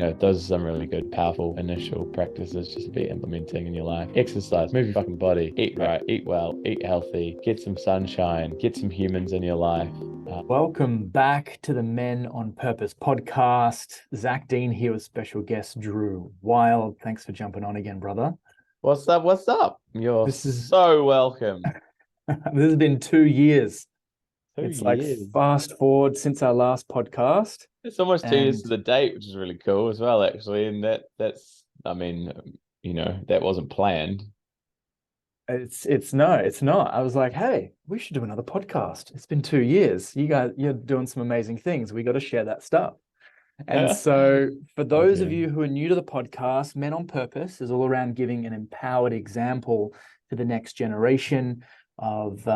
those are some really good, powerful initial practices just to be implementing in your life. Exercise, move your fucking body, eat right, eat well, eat healthy, get some sunshine, get some humans in your life. Welcome back to the Men on Purpose podcast. Zach Dean here with special guest Drew Wild. Thanks for jumping on again, brother. What's up? What's up? You're This is so welcome. this has been 2 years. Two It's like years. fast forward since our last podcast, It's almost 2 years to and the date, which is really cool as well, actually. And I mean, that wasn't planned. it's not. I was like, hey, we should do another podcast. It's been 2 years. You're doing some amazing things. We got to share that stuff. And so, for those of Okay. you who are new to the podcast, Men on Purpose is all around giving an empowered example to the next generation of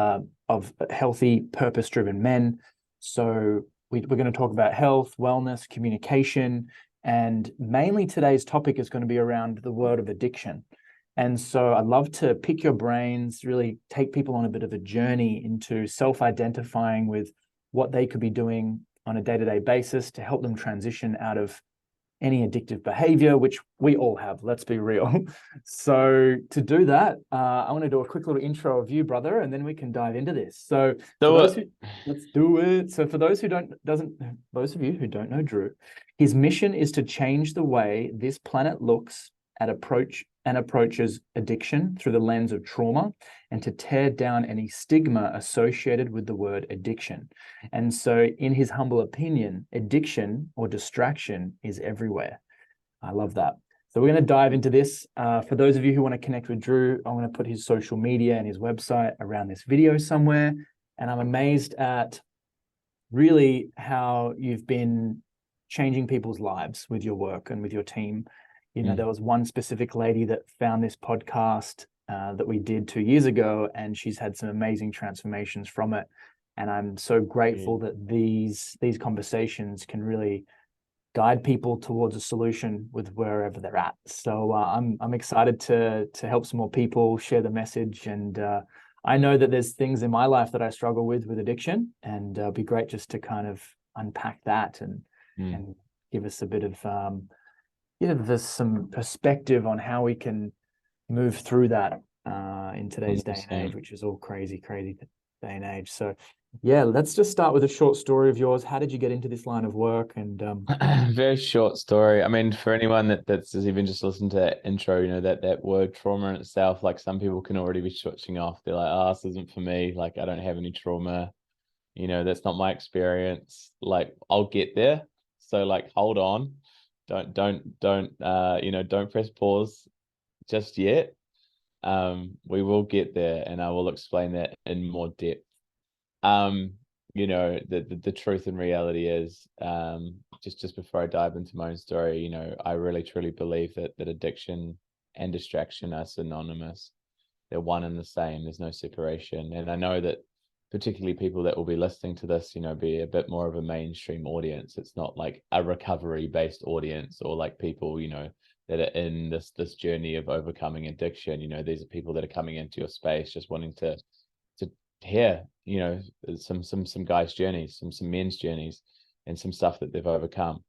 healthy, purpose-driven men. So, we're going to talk about health, wellness, communication, and mainly today's topic is going to be around the word of addiction. And so, I'd love to pick your brains, really take people on a bit of a journey into self-identifying with what they could be doing on a day-to-day basis to help them transition out of any addictive behavior, which we all have, let's be real. So to do that, I want to do a quick little intro of you, brother, and then we can dive into this. So for Do those it. who let's do it. So for those those of you who don't know Drew, his mission is to change the way this planet looks at approaches addiction through the lens of trauma, and to tear down any stigma associated with the word addiction. And so, in his humble opinion, addiction or distraction is everywhere. I love that. So, we're going to dive into this. For those of you who want to connect with Drew, I'm going to put his social media and his website around this video somewhere. And I'm amazed at really how you've been changing people's lives with your work and with your team. There was one specific lady that found this podcast that we did 2 years ago, and she's had some amazing transformations from it. And I'm so grateful that these conversations can really guide people towards a solution with wherever they're at. So I'm excited to help some more people, share the message, and I know that there's things in my life that I struggle with addiction, and it'd be great just to kind of unpack that and give us a bit of there's some perspective on how we can move through that in today's day and age, 100%. which is all crazy day and age. So yeah, let's just start with a short story of yours. How did you get into this line of work? And Very short story. I mean, for anyone that's even just listened to that intro, that word trauma in itself, like some people can already be switching off. They're like, oh, this isn't for me. Like, I don't have any trauma. That's not my experience. Like, I'll get there. So like, hold on. Don't press pause just yet. We will get there, and I will explain that in more depth. The truth and reality is, just before I dive into my own story, I really truly believe that addiction and distraction are synonymous. They're one and the same. There's no separation. And I know that particularly people that will be listening to this, be a bit more of a mainstream audience. It's not like a recovery based audience, or like people, that are in this journey of overcoming addiction. These are people that are coming into your space just wanting to hear, some guys' journeys, some men's journeys, and some stuff that they've overcome.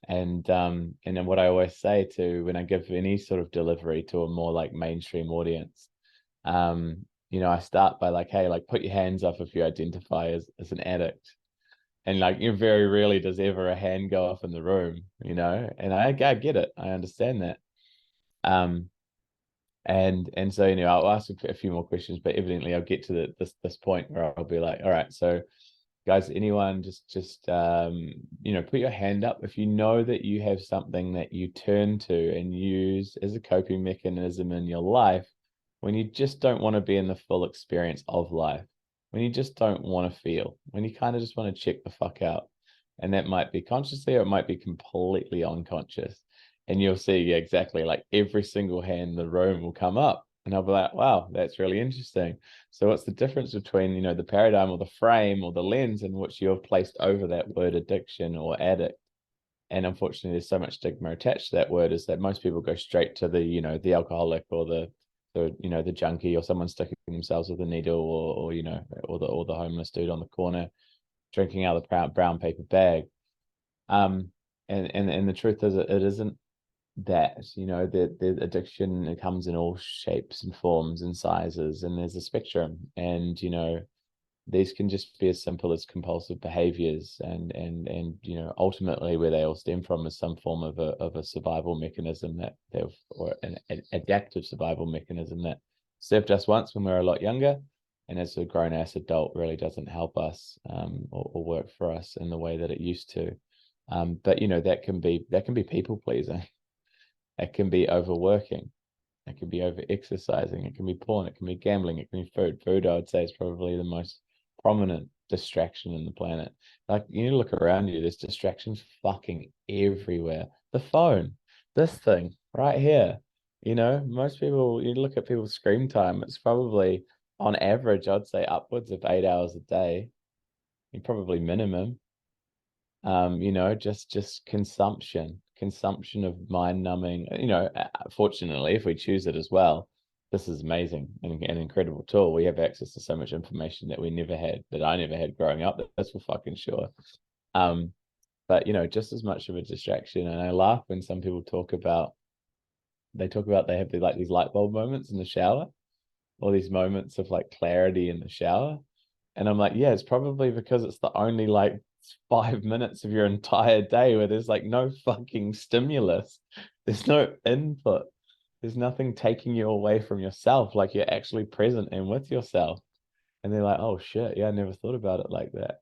And then what I always say to when I give any sort of delivery to a more like mainstream audience, I start by like, hey, like, put your hands up if you identify as an addict. And like, very rarely does ever a hand go off in the room, and I get it. I understand that. Um, and so, I'll ask a few more questions, but evidently I'll get to this point where I'll be like, all right, so guys, anyone just put your hand up if you know that you have something that you turn to and use as a coping mechanism in your life when you just don't want to be in the full experience of life, when you just don't want to feel, when you kind of just want to check the fuck out. And that might be consciously, or it might be completely unconscious. And you'll see, yeah, exactly, like every single hand in the room will come up. And I'll be like, wow, that's really interesting. So what's the difference between, the paradigm or the frame or the lens in which you've placed over that word addiction or addict? And unfortunately, there's so much stigma attached to that word, is that most people go straight to the alcoholic, or the junkie, or someone sticking themselves with a needle, or the homeless dude on the corner drinking out of the brown paper bag. And the truth is, it isn't that, you know, the addiction, it comes in all shapes and forms and sizes, and there's a spectrum. And, you know, these can just be as simple as compulsive behaviors, and you know, ultimately where they all stem from is some form of a survival mechanism that they've, or an adaptive survival mechanism that served us once when we were a lot younger, and as a grown ass adult really doesn't help us, or work for us in the way that it used to. But you know, that can be people pleasing. It can be overworking. It can be over exercising. It can be porn. It can be gambling. It can be food. Food, I would say, is probably the most prominent distraction in the planet. Like, you look around you, there's distractions fucking everywhere. The phone, this thing right here. You know, most people, you look at people's screen time, it's probably on average, I'd say upwards of 8 hours a day, probably minimum. You know, just consumption of mind numbing, you know. Fortunately, if we choose it as well, this is amazing and an incredible tool. We have access to so much information that we never had, that I never had growing up. That's for fucking sure. um but you know, just as much of a distraction. And I laugh when some people talk about they have like these light bulb moments in the shower, or these moments of like clarity in the shower. And I'm like, yeah, it's probably because it's the only like 5 minutes of your entire day where there's like no fucking stimulus. There's no input. There's nothing taking you away from yourself. Like, you're actually present and with yourself. And they're like, oh shit, yeah, I never thought about it like that.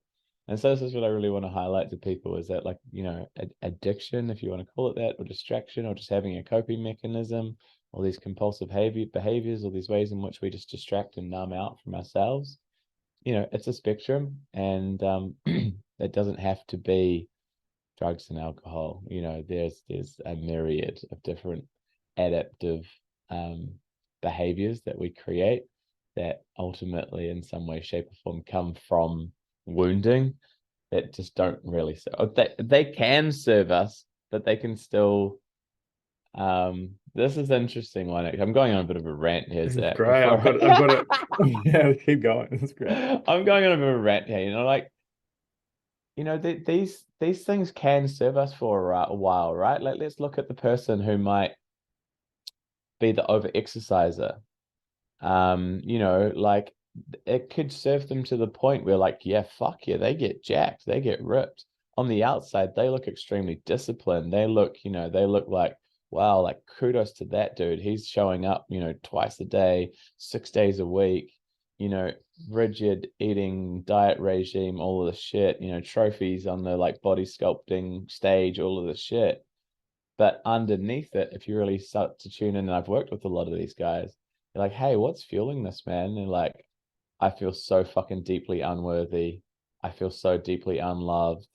And so this is what I really want to highlight to people, is that, like, you know, addiction, if you want to call it that, or distraction, or just having a coping mechanism, or these compulsive behaviors, or these ways in which we just distract and numb out from ourselves, you know, it's a spectrum. And it doesn't have to be drugs and alcohol. You know, there's a myriad of different adaptive behaviors that we create, that ultimately in some way, shape, or form come from wounding, that just don't really serve. They can serve us, but they can still, this is an interesting one. I'm going on a bit of a rant here, This is Zach. great. Before I've got it. Yeah, keep going. That's great. I'm going on a bit of a rant here, you know, like, you know, these things can serve us for a while, right? Like, let's look at the person who might be the over exerciser. You know, like, it could serve them to the point where, like, yeah, fuck yeah, they get jacked, they get ripped. On the outside, they look extremely disciplined. They look, you know, they look like, wow, like, kudos to that dude. He's showing up, you know, twice a day, 6 days a week, you know, rigid eating diet regime, all of the shit, you know, trophies on the like body sculpting stage, all of the shit. But underneath it, if you really start to tune in, and I've worked with a lot of these guys, you're like, hey, what's fueling this, man? And like, I feel so fucking deeply unworthy. I feel so deeply unloved.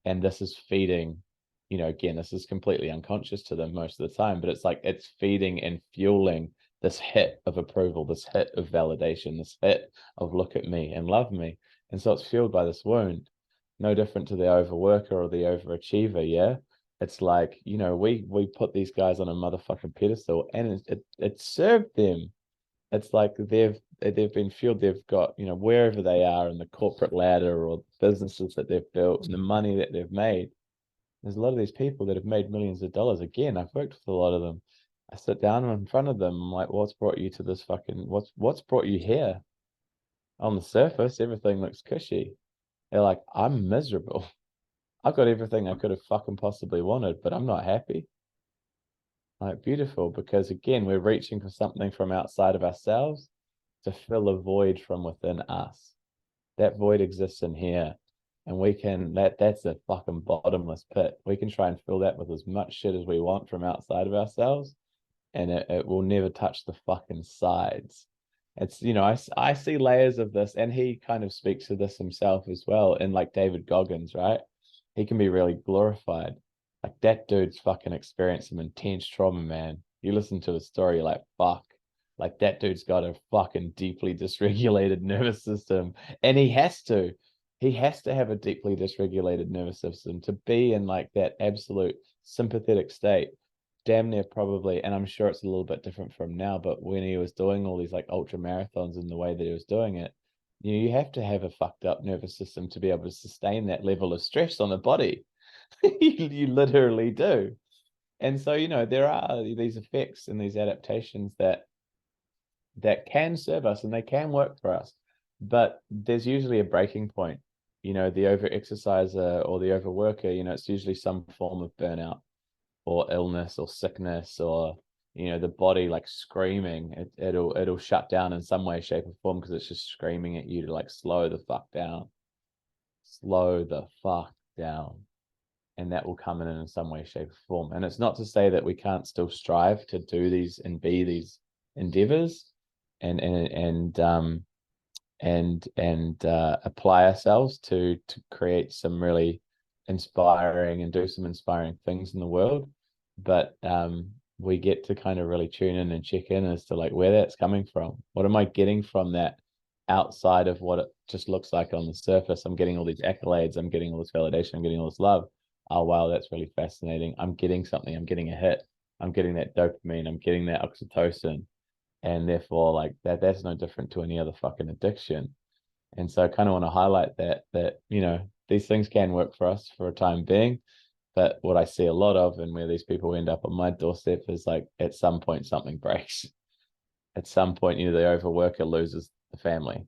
And this is feeding, you know, again, this is completely unconscious to them most of the time, but it's like, it's feeding and fueling this hit of approval, this hit of validation, this hit of look at me and love me. And so it's fueled by this wound. No different to the overworker or the overachiever. Yeah. It's like, you know, we put these guys on a motherfucking pedestal, and it served them. It's like they've been fueled. They've got, you know, wherever they are in the corporate ladder, or businesses that they've built, and the money that they've made. There's a lot of these people that have made millions of dollars. Again, I've worked with a lot of them. I sit down in front of them. I'm like, what's brought you to this fucking, what's brought you here? On the surface, everything looks cushy. They're like, I'm miserable. I've got everything I could have fucking possibly wanted, but I'm not happy. Like, beautiful, because again, we're reaching for something from outside of ourselves to fill a void from within us. That void exists in here. And we can, that's a fucking bottomless pit. We can try and fill that with as much shit as we want from outside of ourselves, and it will never touch the fucking sides. It's, you know, I see layers of this, and he kind of speaks to this himself as well. And like David Goggins, right? He can be really glorified. Like, that dude's fucking experienced some intense trauma, man. You listen to his story, you're like, fuck. Like, that dude's got a fucking deeply dysregulated nervous system. And he has to. He has to have a deeply dysregulated nervous system to be in like that absolute sympathetic state. Damn near probably, and I'm sure it's a little bit different from now, but when he was doing all these like ultra marathons in the way that he was doing it, you have to have a fucked up nervous system to be able to sustain that level of stress on the body. You literally do. And so, there are these effects and these adaptations that can serve us and they can work for us. But there's usually a breaking point. The over exerciser or the overworker, it's usually some form of burnout or illness or sickness, or the body like screaming. It'll shut down in some way, shape, or form, because it's just screaming at you to like slow the fuck down. Slow the fuck down. And that will come in some way, shape, or form. And it's not to say that we can't still strive to do these and be these endeavors and apply ourselves to create some really inspiring and do some inspiring things in the world. But we get to kind of really tune in and check in as to like where that's coming from. What am I getting from that outside of what it just looks like on the surface? I'm getting all these accolades, I'm getting all this validation, I'm getting all this love. Oh wow, that's really fascinating. I'm getting something, I'm getting a hit, I'm getting that dopamine, I'm getting that oxytocin. And therefore, like that's no different to any other fucking addiction. And so I kind of want to highlight that these things can work for us for a time being. But what I see a lot of, and where these people end up on my doorstep, is like at some point something breaks. At some point, the overworker loses the family.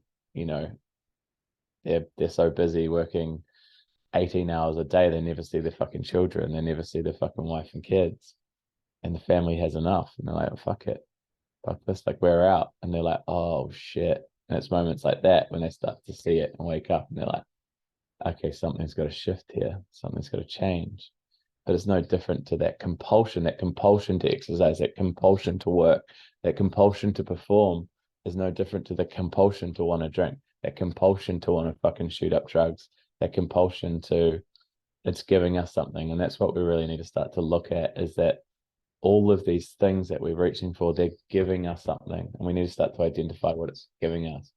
They're so busy working 18 hours a day, they never see their fucking children, they never see their fucking wife and kids. And the family has enough. And they're like, oh, fuck it. Fuck this, like we're out. And they're like, oh shit. And it's moments like that when they start to see it and wake up and they're like, okay, something's got to shift here. Something's got to change. But it's no different to that compulsion to exercise, that compulsion to work, that compulsion to perform is no different to the compulsion to want to drink, that compulsion to want to fucking shoot up drugs, that compulsion to, it's giving us something. And that's what we really need to start to look at, is that all of these things that we're reaching for, they're giving us something. And we need to start to identify what it's giving us.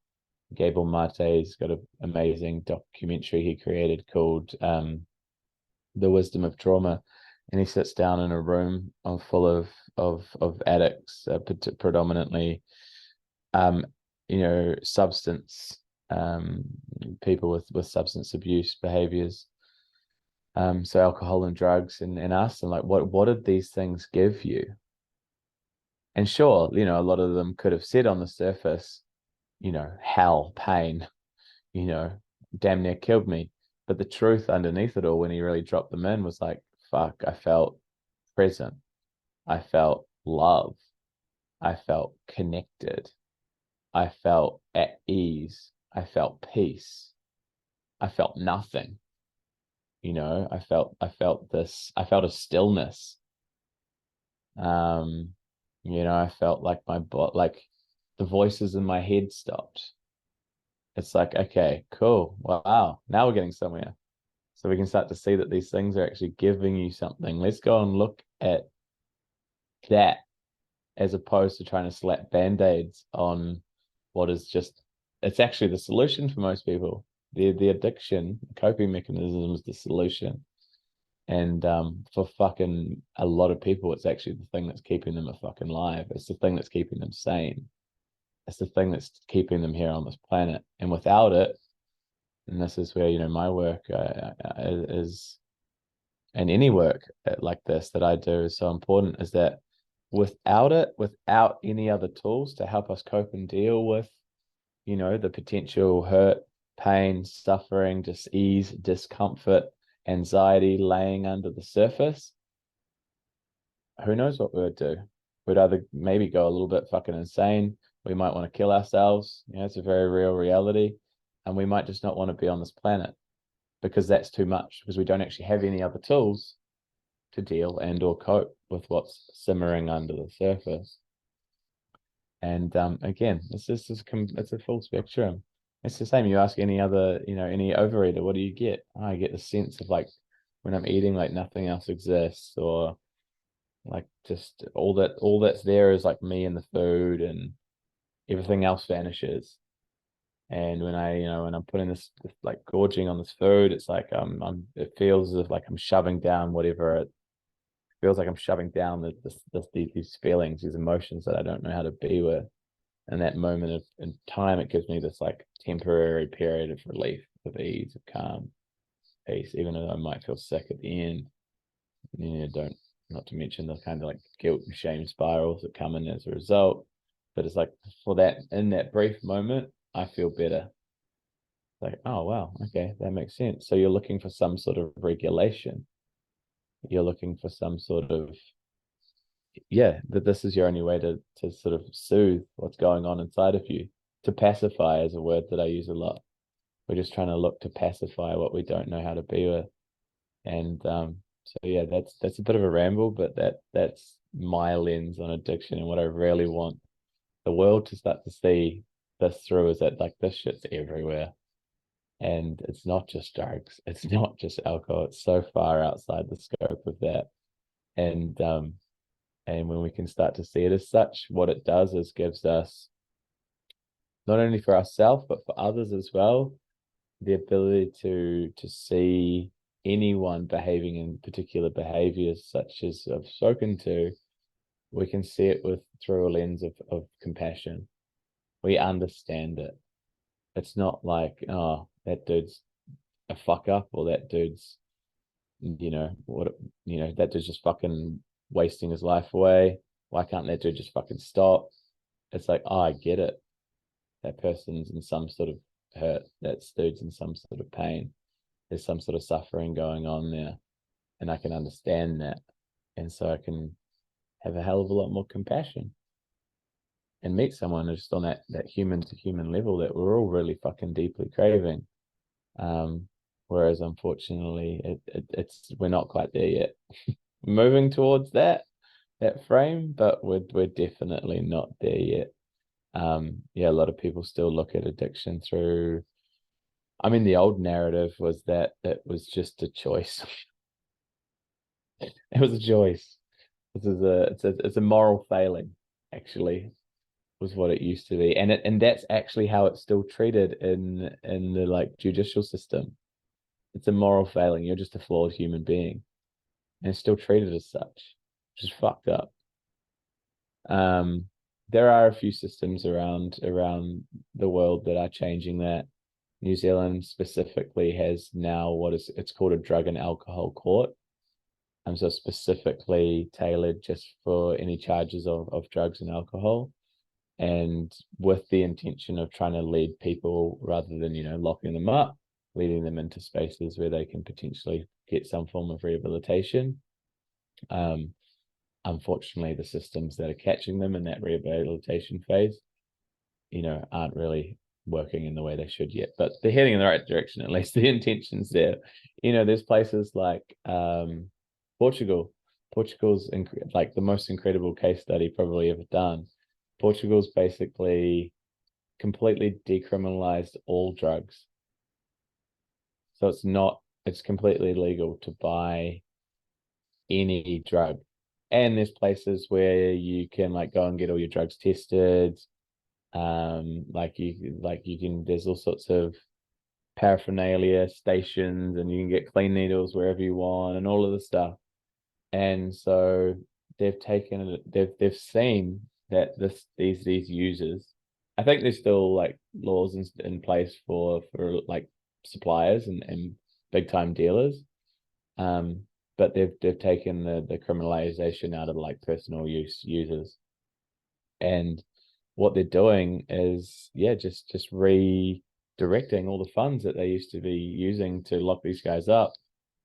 Gabor Mate's got an amazing documentary he created called The Wisdom of Trauma. And he sits down in a room full of addicts, predominantly, substance, people with substance abuse behaviors. So alcohol and drugs, and ask them like, what did these things give you? And sure, a lot of them could have said on the surface, hell, pain, damn near killed me. But the truth underneath it all, when he really dropped them in, was like, fuck, I felt present. I felt love. I felt connected. I felt at ease. I felt peace. I felt nothing. I felt a stillness. I felt like like the voices in my head stopped. It's like, okay, cool. Wow. Now we're getting somewhere. So we can start to see that these things are actually giving you something. Let's go and look at that, as opposed to trying to slap band-aids on what is just, it's actually the solution for most people. The addiction, coping mechanism is the solution. And for fucking a lot of people, it's actually the thing that's keeping them fucking alive. It's the thing that's keeping them sane. It's the thing that's keeping them here on this planet. And without it, and this is where, my work is, and any work like this that I do is so important, is that without any other tools to help us cope and deal with, the potential hurt, pain, suffering, dis-ease, discomfort, anxiety laying under the surface, who knows what we would do? We'd either maybe go a little bit fucking insane. We might want to kill ourselves. It's a very real reality. And we might just not want to be on this planet, because that's too much, because we don't actually have any other tools to deal and or cope with what's simmering under the surface. And again, it's a full spectrum. It's the same. You ask any other, any overeater, what do you get? I get the sense of like, when I'm eating, like nothing else exists, or like just all that's there is like me and the food, and everything else vanishes. And when when I'm putting this like gorging on this food, it's like it feels as if like I'm shoving down whatever it feels like. I'm shoving down these feelings, these emotions that I don't know how to be with. And that moment in time, it gives me this like temporary period of relief, of ease, of calm. piece, even though I might feel sick at the end. Don't, not to mention the kind of like guilt and shame spirals that come in as a result. But it's like, for that, in that brief moment, I feel better. Like, oh wow, okay, that makes sense. So you're looking for some sort of regulation. You're looking for some sort of, yeah, that this is your only way to sort of soothe what's going on inside of you. To pacify is a word that I use a lot. We're just trying to look to pacify what we don't know how to be with. And so yeah, that's a bit of a ramble, but that's my lens on addiction, and what I really want the world to start to see this through is that, like, this shit's everywhere. And it's not just drugs, it's not just alcohol, it's so far outside the scope of that. And when we can start to see it as such, what it does is gives us, not only for ourselves but for others as well, the ability to see anyone behaving in particular behaviors such as I've spoken to. We can see it through a lens of compassion. We understand it. It's not like, oh, that dude's a fuck up, or that dude's, that dude's just fucking wasting his life away. Why can't that dude just fucking stop? It's like, oh, I get it. That person's in some sort of hurt. That dude's in some sort of pain. There's some sort of suffering going on there, and I can understand that. And so I can have a hell of a lot more compassion and meet someone just on that human to human level that we're all really fucking deeply craving. Whereas unfortunately, it's we're not quite there yet. Moving towards that frame, but we're definitely not there yet. Yeah, a lot of people still look at addiction through. I mean, the old narrative was that was just a choice. It was a choice. This is it's a moral failing, actually, was what it used to be, and that's actually how it's still treated in the like judicial system. It's a moral failing. You're just a flawed human being, and it's still treated as such, which is fucked up. There are a few systems around the world that are changing that. New Zealand specifically has now it's called a drug and alcohol court. So specifically tailored just for any charges of drugs and alcohol, and with the intention of trying to lead people, rather than locking them up, leading them into spaces where they can potentially get some form of rehabilitation. Unfortunately, the systems that are catching them in that rehabilitation phase, aren't really working in the way they should yet, but they're heading in the right direction. At least the intention's there. There's places like Portugal. Portugal's like the most incredible case study probably ever done. Portugal's basically completely decriminalized all drugs. So it's completely illegal to buy any drug. And there's places where you can like go and get all your drugs tested. There's all sorts of paraphernalia stations, and you can get clean needles wherever you want and all of the stuff. And so they've seen that these users, I think there's still like laws in place for like suppliers and big time dealers. But they've taken the criminalization out of like personal use users. And what they're doing is, yeah, just redirecting all the funds that they used to be using to lock these guys up,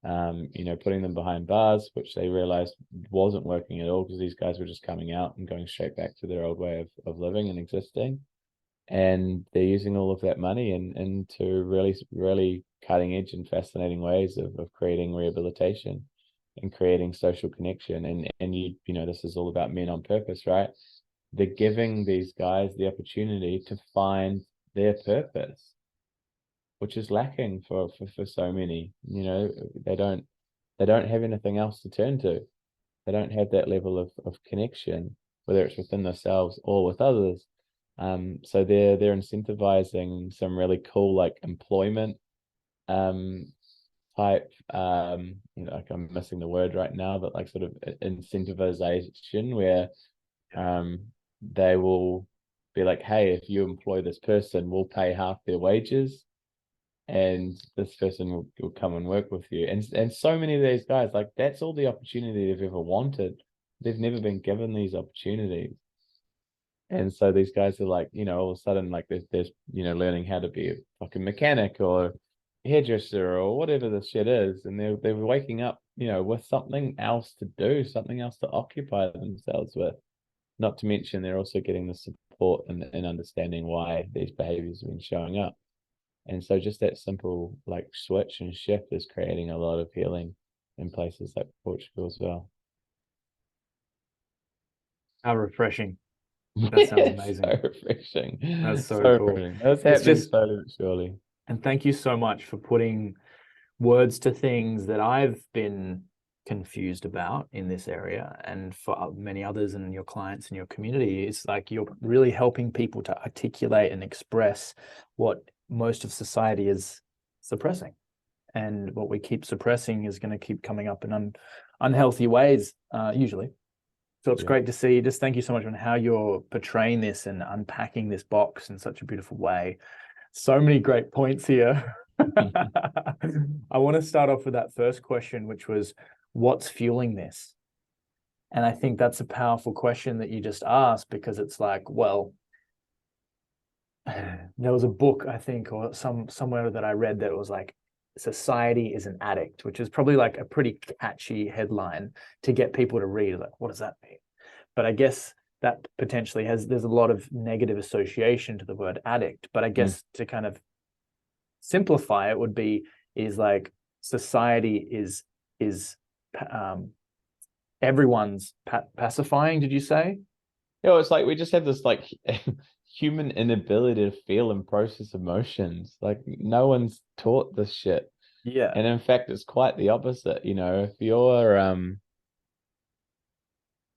putting them behind bars, which they realized wasn't working at all, because these guys were just coming out and going straight back to their old way of living and existing. And they're using all of that money into really cutting edge and fascinating ways of creating rehabilitation and creating social connection. And this is all about men on purpose, right? They're giving these guys the opportunity to find their purpose, which is lacking for so many. They don't have anything else to turn to. They don't have that level of connection, whether it's within themselves or with others. So they're incentivizing some really cool like employment type, like I'm missing the word right now, but like sort of incentivization, where they will be like, hey, if you employ this person, we'll pay half their wages. and this person will come and work with you. And so many of these guys, like, that's all the opportunity they've ever wanted. They've never been given these opportunities. And so these guys are like, all of a sudden, like, there's learning how to be a fucking mechanic or hairdresser or whatever the shit is, and they're waking up, with something else to do, something else to occupy themselves with. Not to mention they're also getting the support and understanding why these behaviors have been showing up. And so just that simple like switch and shift is creating a lot of healing in places like Portugal as well. How refreshing. That sounds amazing. So refreshing. That's so So cool. refreshing. That's It's happening just, slowly but surely. and thank you so much for putting words to things that I've been confused about in this area, and for many others and your clients and your community. It's like you're really helping people to articulate and express what most of society is suppressing, and what we keep suppressing is going to keep coming up in unhealthy ways, usually. So it's great to see. Just thank you so much on how you're portraying this and unpacking this box in such a beautiful way. So many great points here. I want to start off with that first question, which was, what's fueling this? And I think that's a powerful question that you just asked, because it's like, well, there was a book, I think, or somewhere that I read that was like, society is an addict, which is probably like a pretty catchy headline to get people to read. Like, what does that mean? But I guess that potentially there's a lot of negative association to the word addict. But I guess to kind of simplify it is like society is everyone's pacifying. Did you say? It's like we just have this like human inability to feel and process emotions. Like, no one's taught this shit. Yeah. And in fact, it's quite the opposite. If you're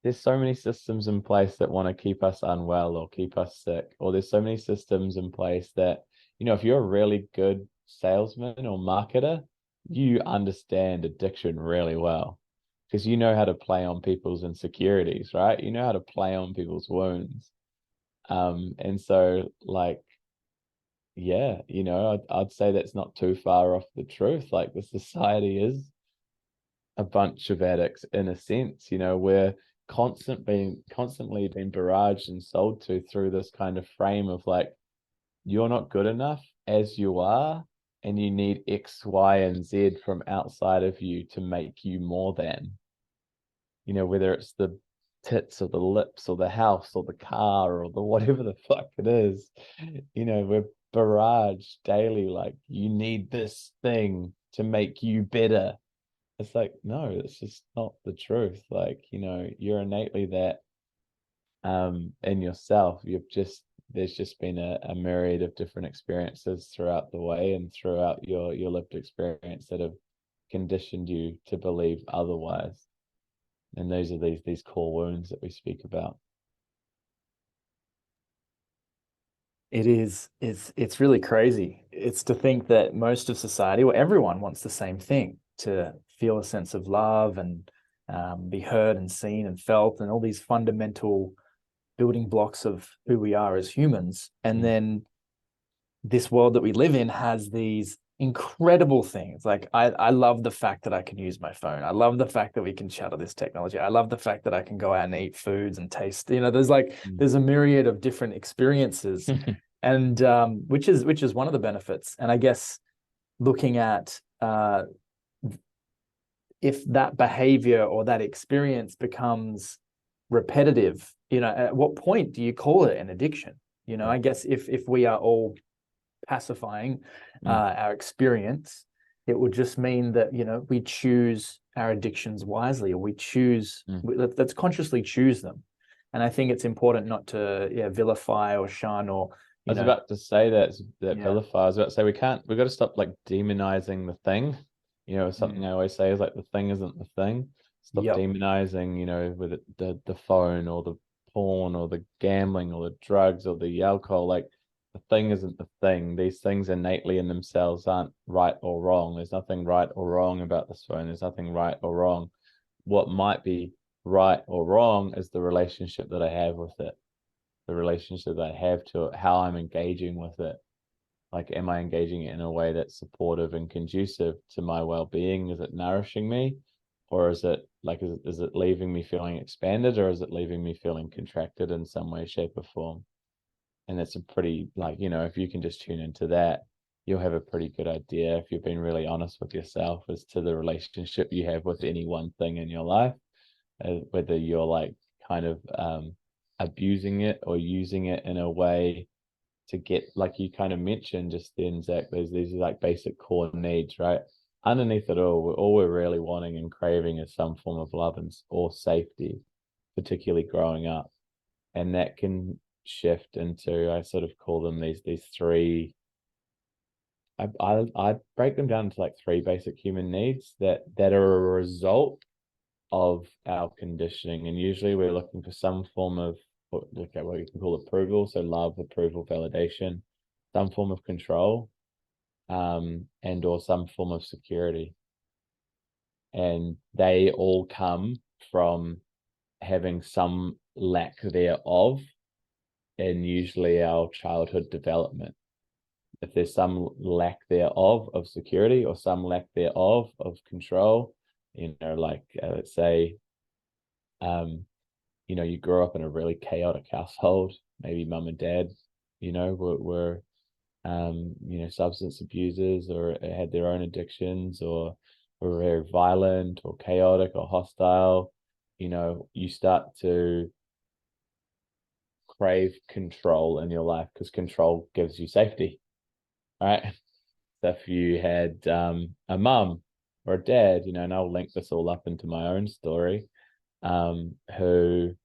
there's so many systems in place that want to keep us unwell or keep us sick, or there's so many systems in place that, if you're a really good salesman or marketer, you understand addiction really well, because you know how to play on people's insecurities, right? You know how to play on people's wounds. And so, like, yeah, I'd say that's not too far off the truth. Like, the society is a bunch of addicts in a sense. We're constantly being barraged and sold to through this kind of frame of like, you're not good enough as you are, and you need X, Y, and Z from outside of you to make you more than. Whether it's the tits or the lips or the house or the car or the whatever the fuck it is, we're barraged daily like, you need this thing to make you better. It's like, no, it's just not the truth. Like, you're innately that in yourself. There's just been a myriad of different experiences throughout the way and throughout your lived experience that have conditioned you to believe otherwise. And those are these core wounds that we speak about. It's really crazy. It's to think that most of society, or everyone, wants the same thing, to feel a sense of love and be heard and seen and felt, and all these fundamental building blocks of who we are as humans. And then this world that we live in has these incredible things. Like, I love the fact that I can use my phone. I love the fact that we can chat on this technology. I love the fact that I can go out and eat foods and taste. There's a myriad of different experiences, and which is one of the benefits. And I guess looking at if that behavior or that experience becomes repetitive, at what point do you call it an addiction? I guess if we are all pacifying our experience, it would just mean that we choose our addictions wisely, or we choose let's consciously choose them. And I think it's important not to vilify or shun, or I was about to say that vilify. I was about to say we've got to stop like demonizing the thing. Something I always say is like, the thing isn't the thing. Stop demonizing, with the phone or the porn or the gambling or the drugs or the alcohol. Like, the thing isn't the thing. These things innately in themselves aren't right or wrong. There's nothing right or wrong about this phone. There's nothing right or wrong. What might be right or wrong is the relationship that I have with it, the relationship that I have to it, how I'm engaging with it. Like, am I engaging in a way that's supportive and conducive to my well-being? Is it nourishing me? Or is it like, is it leaving me feeling expanded, or is it leaving me feeling contracted in some way, shape, or form? And that's a pretty, like, if you can just tune into that, you'll have a pretty good idea, if you've been really honest with yourself, as to the relationship you have with any one thing in your life, whether you're like kind of abusing it or using it in a way to get, like you kind of mentioned just then, Zach, there's these like basic core needs, right? Underneath it all we're really wanting and craving is some form of love or safety, particularly growing up. And that can shift into, I sort of call them these three. I break them down into like three basic human needs that are a result of our conditioning, and usually we're looking for some form of what you can call approval, so love, approval, validation, some form of control, and or some form of security, and they all come from having some lack thereof in usually our childhood development. If there's some lack thereof of security or some lack thereof of control, like let's say, you grew up in a really chaotic household, maybe mum and dad, were substance abusers, or had their own addictions, or were very violent or chaotic or hostile, you start to crave control in your life, because control gives you safety, right? So if you had a mum or a dad, and I'll link this all up into my own story, who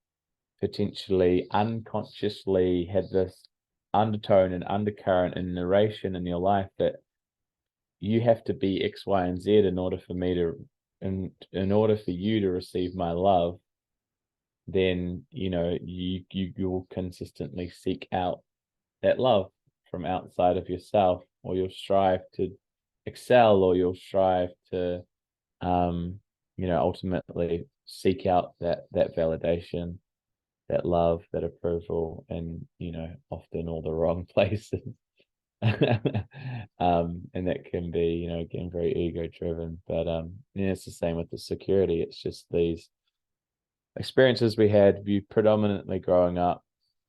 potentially unconsciously had this undertone and undercurrent and narration in your life that you have to be X, Y, and Z in order for me to, in order for you to receive my love, then you will consistently seek out that love from outside of yourself, or you'll strive to excel, or you'll strive to ultimately seek out that validation, that love, that approval, and often all the wrong places. And that can be, again, very ego driven, but it's the same with the security. It's just these experiences we had, you predominantly growing up,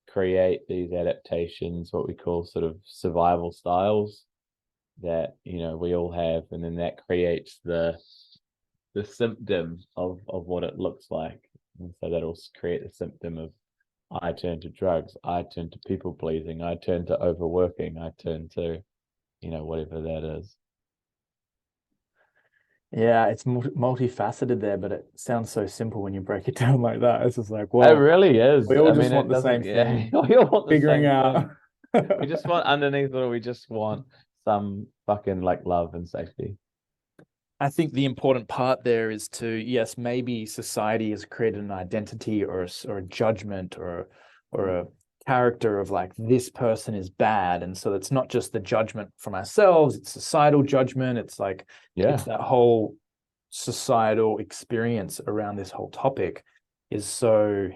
create these adaptations, what we call sort of survival styles, that we all have, and then that creates the symptom of what it looks like. And so that'll create a symptom of, I turn to drugs, I turn to people pleasing, I turn to overworking, I turn to whatever that is. Yeah, it's multifaceted there, but it sounds so simple when you break it down like that. It's just like, It well, really is. we all I just mean, want it the doesn't. same thing, We all want the figuring same out. thing. We just want underneath it all, we just want some fucking like love and safety. I think the important part there is to, yes, maybe society has created an identity or a judgment or a character of like, this person is bad. And so it's not just the judgment from ourselves, it's societal judgment. It's like, it's that whole societal experience around this whole topic is so,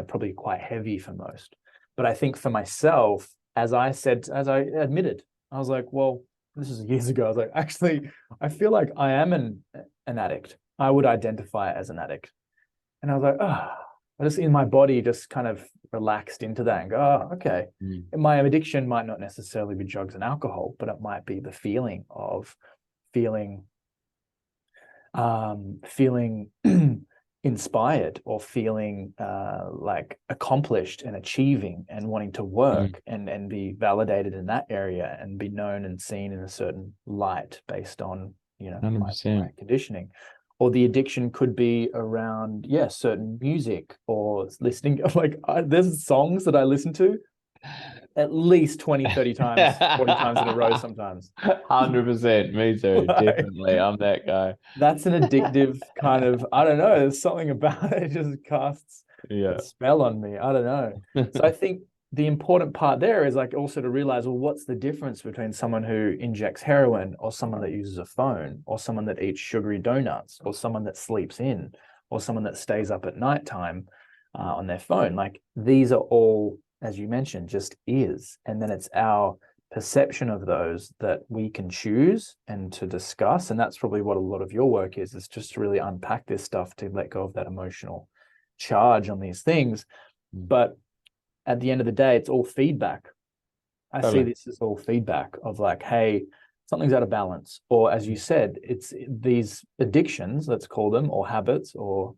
probably quite heavy for most. But I think for myself, as I admitted, I was like, well, this is years ago. I was like, actually, I feel like I am an addict. I would identify as an addict. And I was like, oh, I just in my body just kind of relaxed into that and go, oh, okay. And my addiction might not necessarily be drugs and alcohol, but it might be the feeling of feeling inspired, or feeling like accomplished and achieving and wanting to work and be validated in that area and be known and seen in a certain light based on my conditioning. Or the addiction could be around certain music, or listening like there's songs that I listen to at least 20, 30 times, 40 times in a row sometimes. 100%. Me too. Definitely. I'm that guy. That's an addictive kind of, I don't know, there's something about it. It just casts a spell on me. I don't know. So I think the important part there is like also to realize, well, what's the difference between someone who injects heroin, or someone that uses a phone, or someone that eats sugary donuts, or someone that sleeps in, or someone that stays up at nighttime on their phone? Like, these are all, as you mentioned, just is. And then it's our perception of those that we can choose and to discuss. And that's probably what a lot of your work is just to really unpack this stuff, to let go of that emotional charge on these things. But at the end of the day, it's all feedback. I see this as all feedback of like, hey, something's out of balance. Or as you said, it's these addictions, let's call them, or habits, or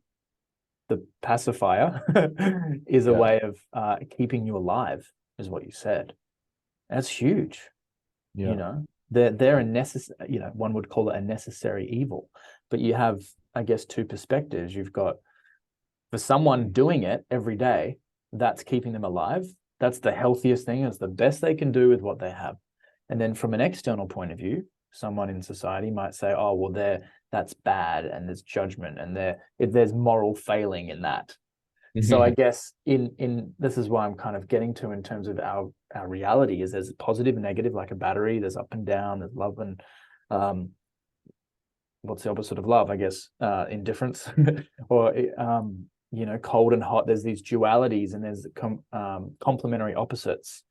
the pacifier is a way of keeping you alive, is what you said. That's huge. You know, they're a necessary, you know, one would call it a necessary evil. But you have, I guess, two perspectives. You've got, for someone doing it every day, that's keeping them alive. That's the healthiest thing. It's the best they can do with what they have. And then from an external point of view, someone in society might say, oh, well, that's bad, and there's judgment, and there's moral failing in that. So I guess in this is why I'm kind of getting to, in terms of our reality, is there's positive and negative, like a battery. There's up and down. There's love and what's the opposite of love? I guess indifference, or you know, cold and hot. There's these dualities, and there's complementary opposites.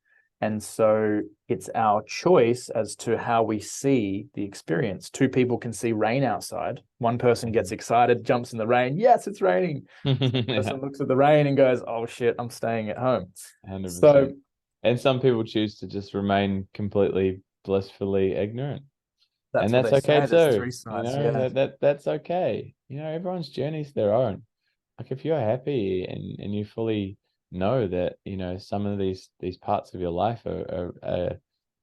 And so it's our choice as to how we see the experience. Two people can see rain outside. One person gets excited, jumps in the rain. Yes, it's raining. One person looks at the rain and goes, oh shit, I'm staying at home. 100%. So, and some people choose to just remain completely blissfully ignorant. That's and what that's they okay say. There's too. three sides, You know, that's okay. You know, everyone's journey's their own. Like if you're happy and you fully know that, you know, some of these parts of your life are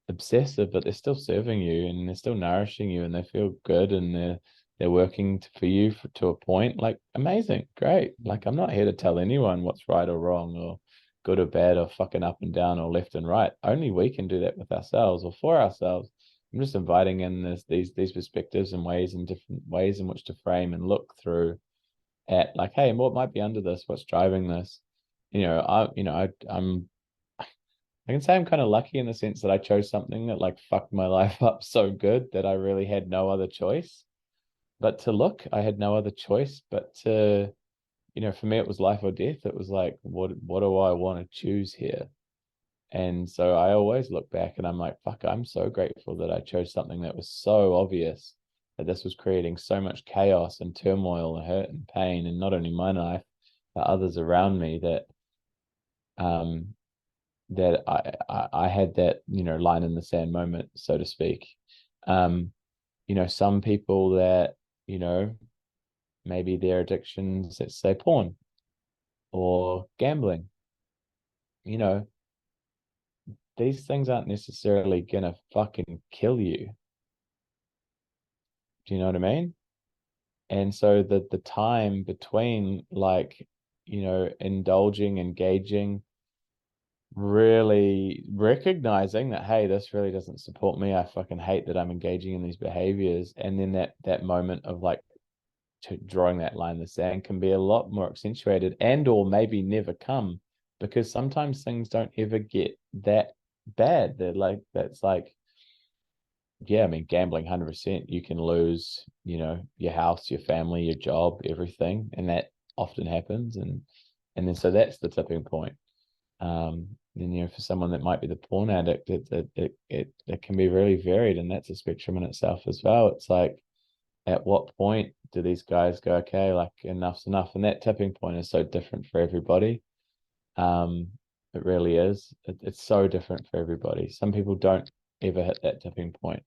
obsessive, but they're still serving you and they're still nourishing you and they feel good and they're working for you to a point, like amazing, great. Like I'm not here to tell anyone what's right or wrong or good or bad or fucking up and down or left and right. Only we can do that with ourselves or for ourselves. I'm just inviting in these perspectives and ways and different ways in which to frame and look through at like, hey, what might be under this? What's driving this? I'm I can say I'm kind of lucky in the sense that I chose something that like fucked my life up so good that I really had no other choice. But to look, I had no other choice but to, you know, for me it was life or death. It was like, what do I want to choose here? And so I always look back and I'm like, fuck, I'm so grateful that I chose something that was so obvious that this was creating so much chaos and turmoil and hurt and pain, and not only my life, but others around me, um that I had that, you know, line in the sand moment, so to speak. You know, some people that, you know, maybe their addictions, let's say porn or gambling, you know, these things aren't necessarily gonna fucking kill you. Do you know what I mean? And so the time between like, you know, indulging, engaging, really recognizing that, hey, this really doesn't support me. I fucking hate that I'm engaging in these behaviors. And then that moment of like drawing that line in the sand can be a lot more accentuated and or maybe never come, because sometimes things don't ever get that bad. They're like, that's like, yeah, I mean, gambling 100%, you can lose, you know, your house, your family, your job, everything. And that often happens. And then so that's the tipping point. And you know, for someone that might be the porn addict, it can be really varied, and that's a spectrum in itself as well. It's like, at what point do these guys go, okay, like enough's enough? And that tipping point is so different for everybody. It really is. It's so different for everybody. Some people don't ever hit that tipping point.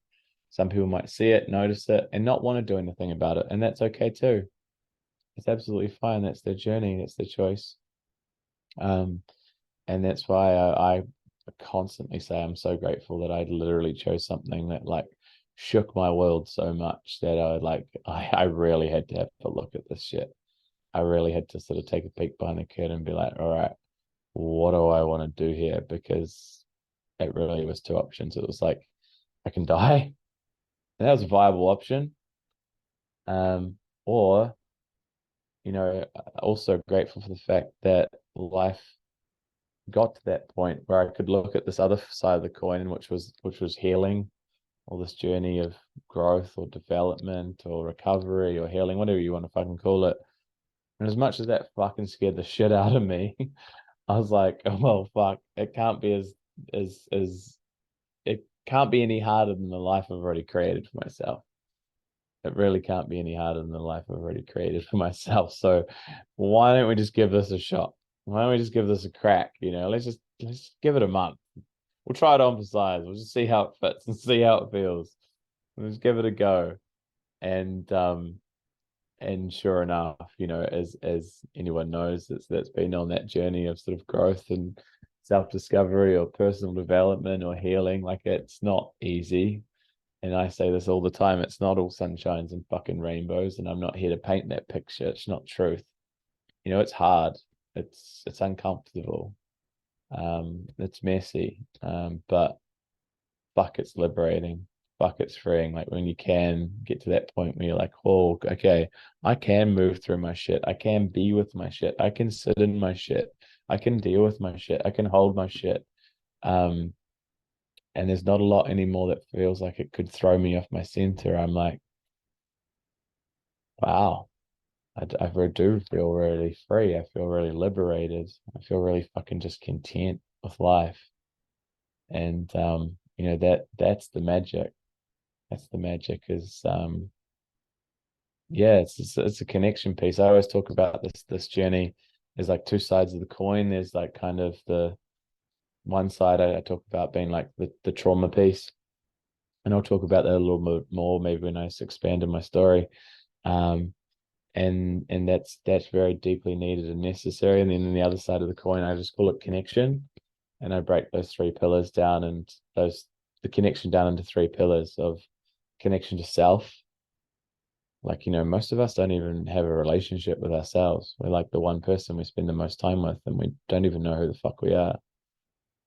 Some people might see it, notice it, and not want to do anything about it, and that's okay too. It's absolutely fine. That's their journey. That's their choice. And that's why I constantly say I'm so grateful that I literally chose something that like shook my world so much that I really had to have a look at this shit. I really had to sort of take a peek behind the curtain and be like, all right, what do I want to do here? Because it really was two options. It was like, I can die, and that was a viable option. Or, you know, also grateful for the fact that life got to that point where I could look at this other side of the coin, which was healing, or this journey of growth or development or recovery or healing, whatever you want to fucking call it. And as much as that fucking scared the shit out of me, I was like, oh well, fuck, it can't be as can't be any harder than the life I've already created for myself. It really can't be any harder than the life I've already created for myself. So why don't we just give this a shot? Why don't we just give this a crack? Let's give it a month. We'll try it on for size. We'll just see how it fits and see how it feels. We'll just give it a go. And sure enough, as anyone knows that's been on that journey of sort of growth and self-discovery or personal development or healing, like it's not easy. And I say this all the time, it's not all sunshines and fucking rainbows, and I'm not here to paint that picture. It's not truth. It's hard. It's uncomfortable. It's messy. But fuck, it's liberating. Fuck, it's freeing. Like when you can get to that point where you're like, oh, okay, I can move through my shit. I can be with my shit. I can sit in my shit. I can deal with my shit. I can hold my shit. And there's not a lot anymore that feels like it could throw me off my center. I'm like, wow, I really do feel really free. I feel really liberated. I feel really fucking just content with life. And that's the magic. That's the magic is yeah, it's a connection piece. I always talk about this journey. There's like two sides of the coin. There's like kind of the one side I talk about being like the trauma piece. And I'll talk about that a little more maybe when I expand in my story. And that's very deeply needed and necessary. And then on the other side of the coin, I just call it connection. And I break those three pillars down and the connection down into three pillars of connection to self. Like, most of us don't even have a relationship with ourselves. We're like the one person we spend the most time with, and we don't even know who the fuck we are.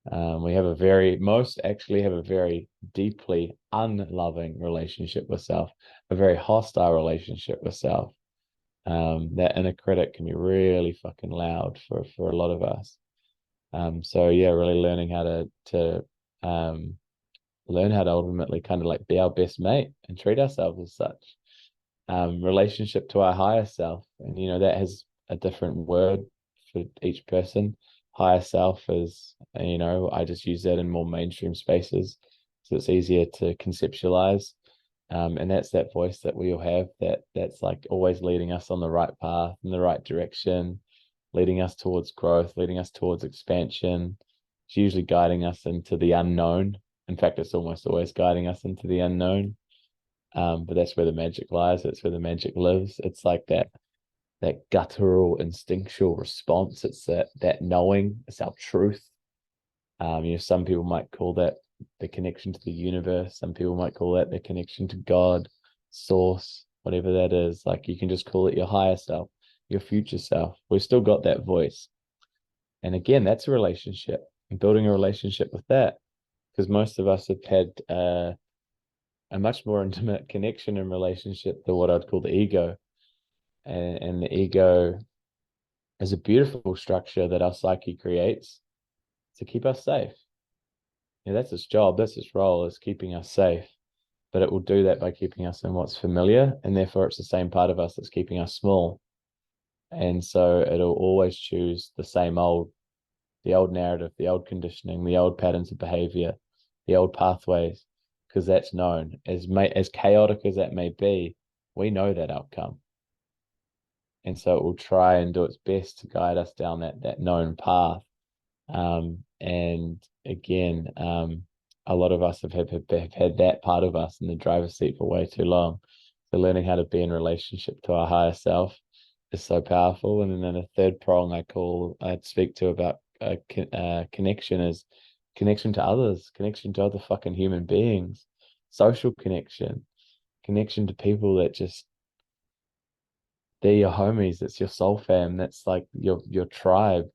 Most actually have a very deeply unloving relationship with self, a very hostile relationship with self. That inner critic can be really fucking loud for a lot of us. So yeah, really learning how to learn how to ultimately kind of like be our best mate and treat ourselves as such. Relationship to our higher self, and that has a different word for each person. Higher self is, I just use that in more mainstream spaces, so it's easier to conceptualize. And that's that voice that we all have that's like always leading us on the right path, in the right direction, leading us towards growth, leading us towards expansion. It's usually guiding us into the unknown. In fact, it's almost always guiding us into the unknown. But that's where the magic lies. That's where the magic lives. It's like that guttural, instinctual response. It's that knowing. It's our truth. Some people might call that the connection to the universe. Some people might call that the connection to God, source, whatever that is. Like you can just call it your higher self, your future self. We've still got that voice. And again, that's a relationship, and building a relationship with that, because most of us have had a much more intimate connection and relationship to what I'd call the ego. And the ego is a beautiful structure that our psyche creates to keep us safe. That's its job, that's its role, is keeping us safe. But it will do that by keeping us in what's familiar, and therefore it's the same part of us that's keeping us small. And so it'll always choose the old narrative, the old conditioning, the old patterns of behavior, the old pathways, because that's known. As chaotic as that may be, we know that outcome. And so it will try and do its best to guide us down that known path. And again, a lot of us have had that part of us in the driver's seat for way too long. So learning how to be in relationship to our higher self is so powerful. And then a third prong I'd speak to about connection is connection to others, connection to other fucking human beings, social connection to people that just, they're your homies, it's your soul fam, that's like your tribe.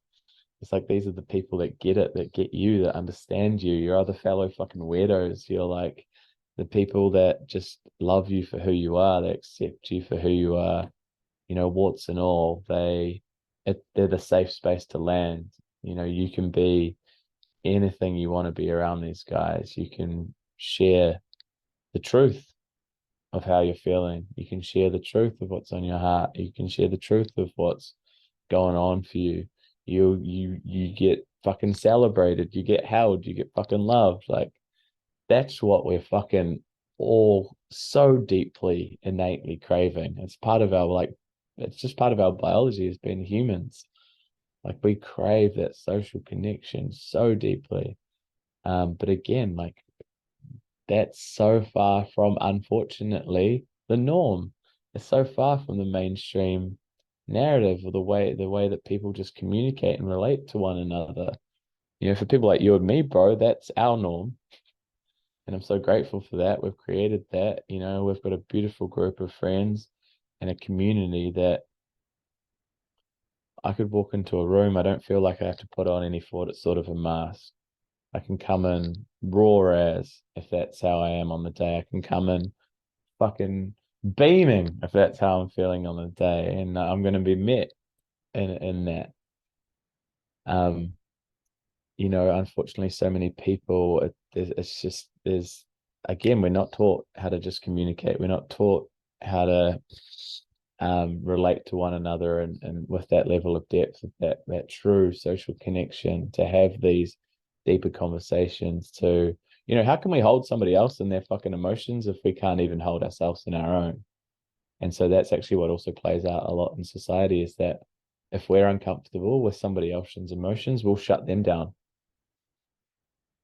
It's like these are the people that get it, that get you, that understand you, your other fellow fucking weirdos. You're like the people that just love you for who you are, they accept you for who you are, warts and all. They're the safe space to land. You can be anything you want to be around these guys. You can share the truth of how you're feeling. You can share the truth of what's on your heart. You can share the truth of what's going on for you. You get fucking celebrated. You get held. You get fucking loved. Like that's what we're fucking all so deeply innately craving. It's part of our like, it's just part of our biology as being humans. Like we crave that social connection so deeply. But again, like that's so far from, unfortunately, the norm. It's so far from the mainstream narrative, or the way that people just communicate and relate to one another. For people like you and me, bro, that's our norm. And I'm so grateful for that. We've created that. We've got a beautiful group of friends and a community that I could walk into a room. I don't feel like I have to put on any sort of a mask. I can come in raw as, if that's how I am on the day. I can come in fucking beaming if that's how I'm feeling on the day. And I'm going to be met in that. Um, Unfortunately, so many people, it's just, again, we're not taught how to just communicate. We're not taught how to relate to one another, and with that level of depth, that true social connection, to have these deeper conversations, to, how can we hold somebody else in their fucking emotions if we can't even hold ourselves in our own? And so that's actually what also plays out a lot in society, is that if we're uncomfortable with somebody else's emotions, we'll shut them down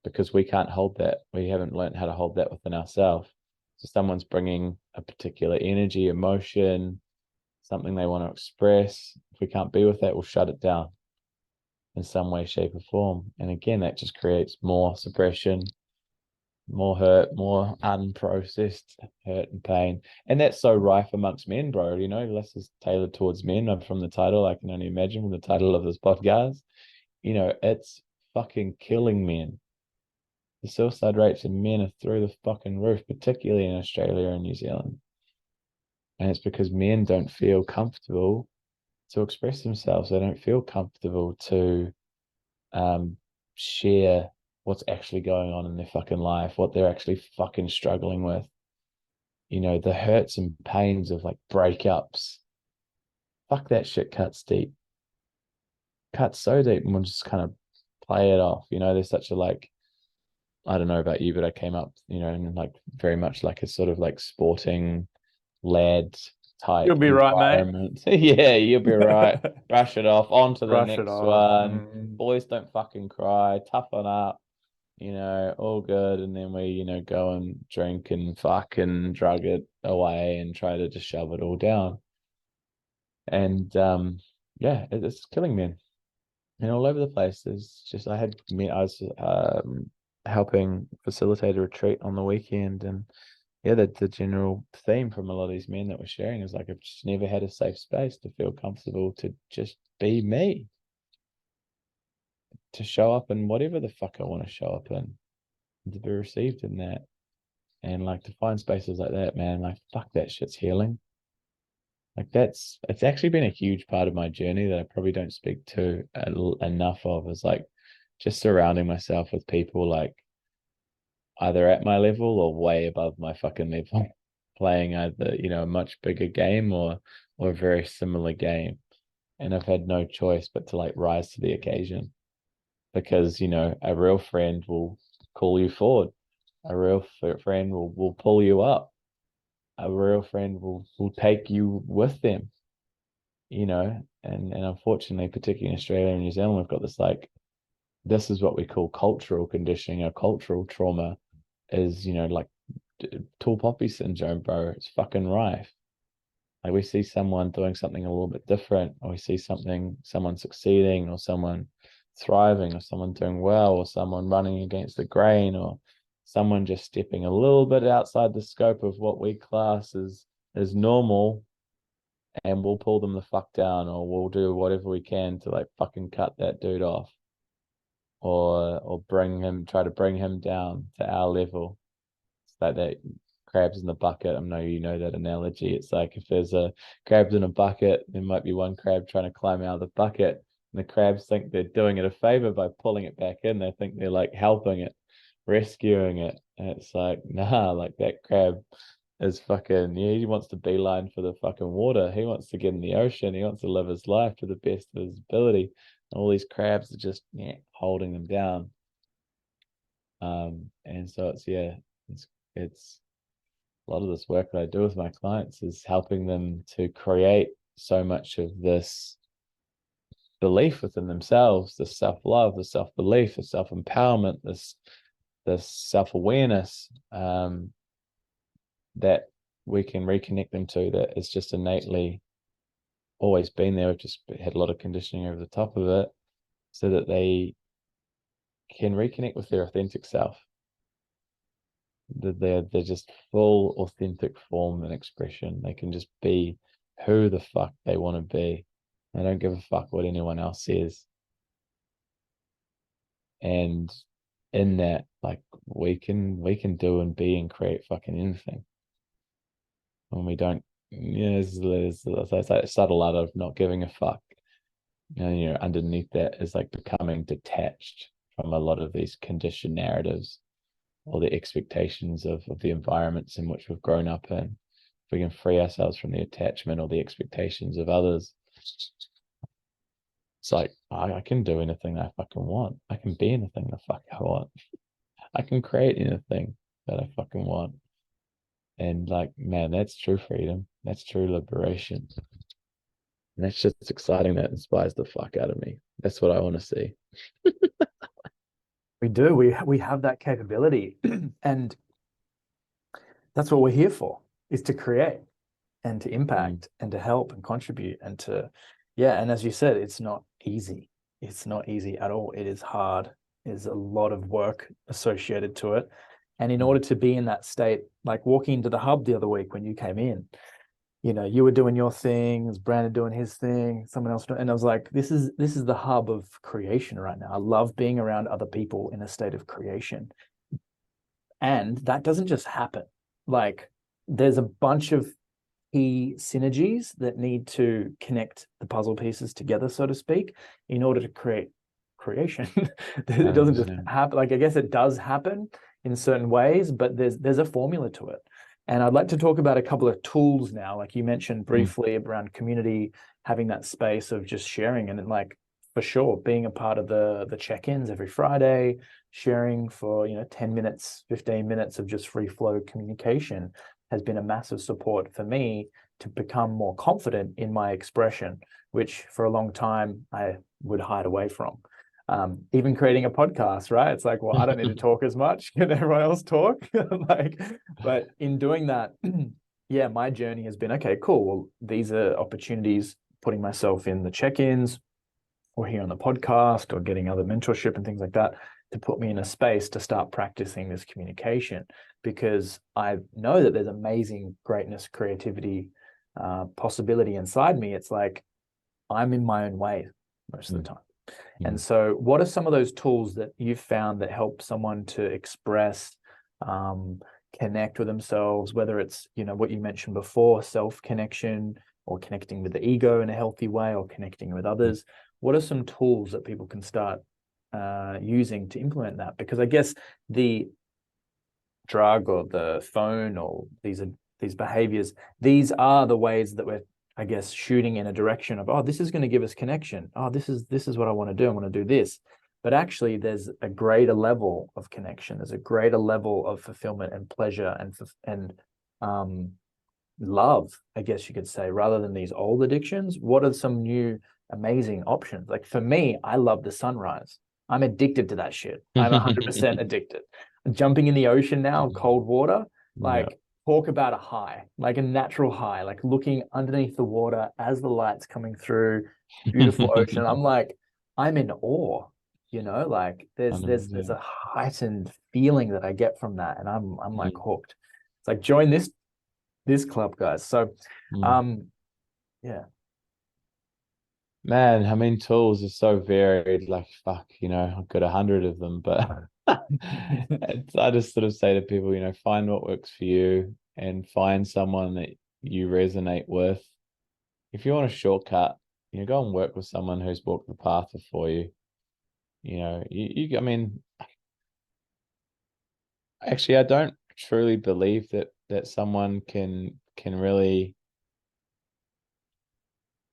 because we can't hold that. We haven't learned how to hold that within ourselves. So someone's bringing a particular energy, emotion, something they want to express. If we can't be with that, we'll shut it down in some way, shape, or form. And again, that just creates more suppression, more hurt, more unprocessed hurt and pain. And that's so rife amongst men, bro. This is tailored towards men. From the title, I can only imagine, from the title of this podcast, it's fucking killing men. The suicide rates in men are through the fucking roof, particularly in Australia and New Zealand. And it's because men don't feel comfortable to express themselves. They don't feel comfortable to share what's actually going on in their fucking life, what they're actually fucking struggling with. The hurts and pains of like breakups. Fuck, that shit cuts deep. Cuts so deep, and we'll just kind of play it off. There's such a like, I don't know about you, but I came up, in like very much like a sort of like sporting lad You'll type be right, mate. environment. Yeah, you'll be right. Brush it off. On to the Brush it next off. one. Boys don't fucking cry. Toughen up. All good. And then we, go and drink and fuck and drug it away and try to just shove it all down. And yeah, it's killing men. And all over the place. There's just, I was helping facilitate a retreat on the weekend, and yeah, the general theme from a lot of these men that were sharing is like, I've just never had a safe space to feel comfortable to just be me, to show up in whatever the fuck I want to show up in, and to be received in that. And like to find spaces like that, man, like fuck, that shit's healing. Like it's actually been a huge part of my journey that I probably don't speak to enough of, is like just surrounding myself with people like either at my level or way above my fucking level, playing either, a much bigger game or a very similar game. And I've had no choice but to like rise to the occasion, because, a real friend will call you forward. A real friend will pull you up. A real friend will take you with them, and unfortunately, particularly in Australia and New Zealand, we've got this like, this is what we call cultural conditioning, or cultural trauma, is, like tall poppy syndrome, bro. It's fucking rife. Like we see someone doing something a little bit different, or we see someone succeeding, or someone thriving, or someone doing well, or someone running against the grain, or someone just stepping a little bit outside the scope of what we class as normal, and we'll pull them the fuck down, or we'll do whatever we can to like fucking cut that dude off, or try to bring him down to our level. It's like that crabs in the bucket. I know you know that analogy. It's like if there's a crabs in a bucket, there might be one crab trying to climb out of the bucket, and the crabs think they're doing it a favor by pulling it back in. They think they're like helping it, rescuing it. And it's like, nah, like that crab is fucking, yeah, he wants to beeline for the fucking water. He wants to get in the ocean. He wants to live his life to the best of his ability. And all these crabs are just holding them down. And so it's a lot of this work that I do with my clients is helping them to create so much of this belief within themselves, the self-love, the self-belief, the self-empowerment, this self-awareness, that we can reconnect them to, that it's just innately always been there. We've just had a lot of conditioning over the top of it, so that they can reconnect with their authentic self. They're just full authentic form and expression. They can just be who the fuck they want to be. They don't give a fuck what anyone else says. And in that, like, we can do and be and create fucking anything. When we don't, there's like a subtle art of not giving a fuck. Underneath that is like becoming detached from a lot of these conditioned narratives or the expectations of the environments in which we've grown up in. If we can free ourselves from the attachment or the expectations of others, it's like, I can do anything that I fucking want. I can be anything the fuck I want. I can create anything that I fucking want. And like, man, that's true freedom. That's true liberation. And that's just exciting. That inspires the fuck out of me. That's what I want to see. We do. We have that capability, and that's what we're here for, is to create and to impact and to help and contribute and to, yeah. And as you said, it's not easy. It's not easy at all. It is hard. There's a lot of work associated to it. And in order to be in that state, like walking into the hub the other week when you came in, you were doing your things, Brandon doing his thing, someone else doing, and I was like, this is the hub of creation right now. I love being around other people in a state of creation. And that doesn't just happen. Like, there's a bunch of key synergies that need to connect the puzzle pieces together, so to speak, in order to create creation. It doesn't just happen. Like, I guess it does happen in certain ways, but there's a formula to it. And I'd like to talk about a couple of tools now, like you mentioned briefly around community, having that space of just sharing, and like, for sure, being a part of the check-ins every Friday, sharing for 10 minutes, 15 minutes of just free flow communication has been a massive support for me to become more confident in my expression, which for a long time I would hide away from. Even creating a podcast, right? It's like, well, I don't need to talk as much. Can everyone else talk? But in doing that, yeah, my journey has been, okay, cool. Well, these are opportunities, putting myself in the check-ins or here on the podcast or getting other mentorship and things like that, to put me in a space to start practicing this communication, because I know that there's amazing greatness, creativity, possibility inside me. It's like, I'm in my own way most of the time. And so what are some of those tools that you've found that help someone to express, connect with themselves, whether it's, what you mentioned before, self-connection, or connecting with the ego in a healthy way, or connecting with others? What are some tools that people can start using to implement that? Because I guess the drug or the phone or these behaviors, these are the ways that we're, I guess, shooting in a direction of, oh, this is going to give us connection. Oh, this is what I want to do. I want to do this. But actually, there's a greater level of connection. There's a greater level of fulfillment and pleasure and love, I guess you could say, rather than these old addictions. What are some new amazing options? Like, for me, I love the sunrise. I'm addicted to that shit. I'm 100% addicted. Jumping in the ocean now, cold water, like, talk about a high, like a natural high, like looking underneath the water as the light's coming through, beautiful ocean. I'm like, I'm in awe, like there's a heightened feeling that I get from that. And I'm like hooked. It's like, join this club, guys. So yeah. Man, I mean, tools are so varied. Like, fuck, I've got 100 of them, but I just sort of say to people, find what works for you and find someone that you resonate with. If you want a shortcut, go and work with someone who's walked the path before you. I mean, actually, I don't truly believe that someone can really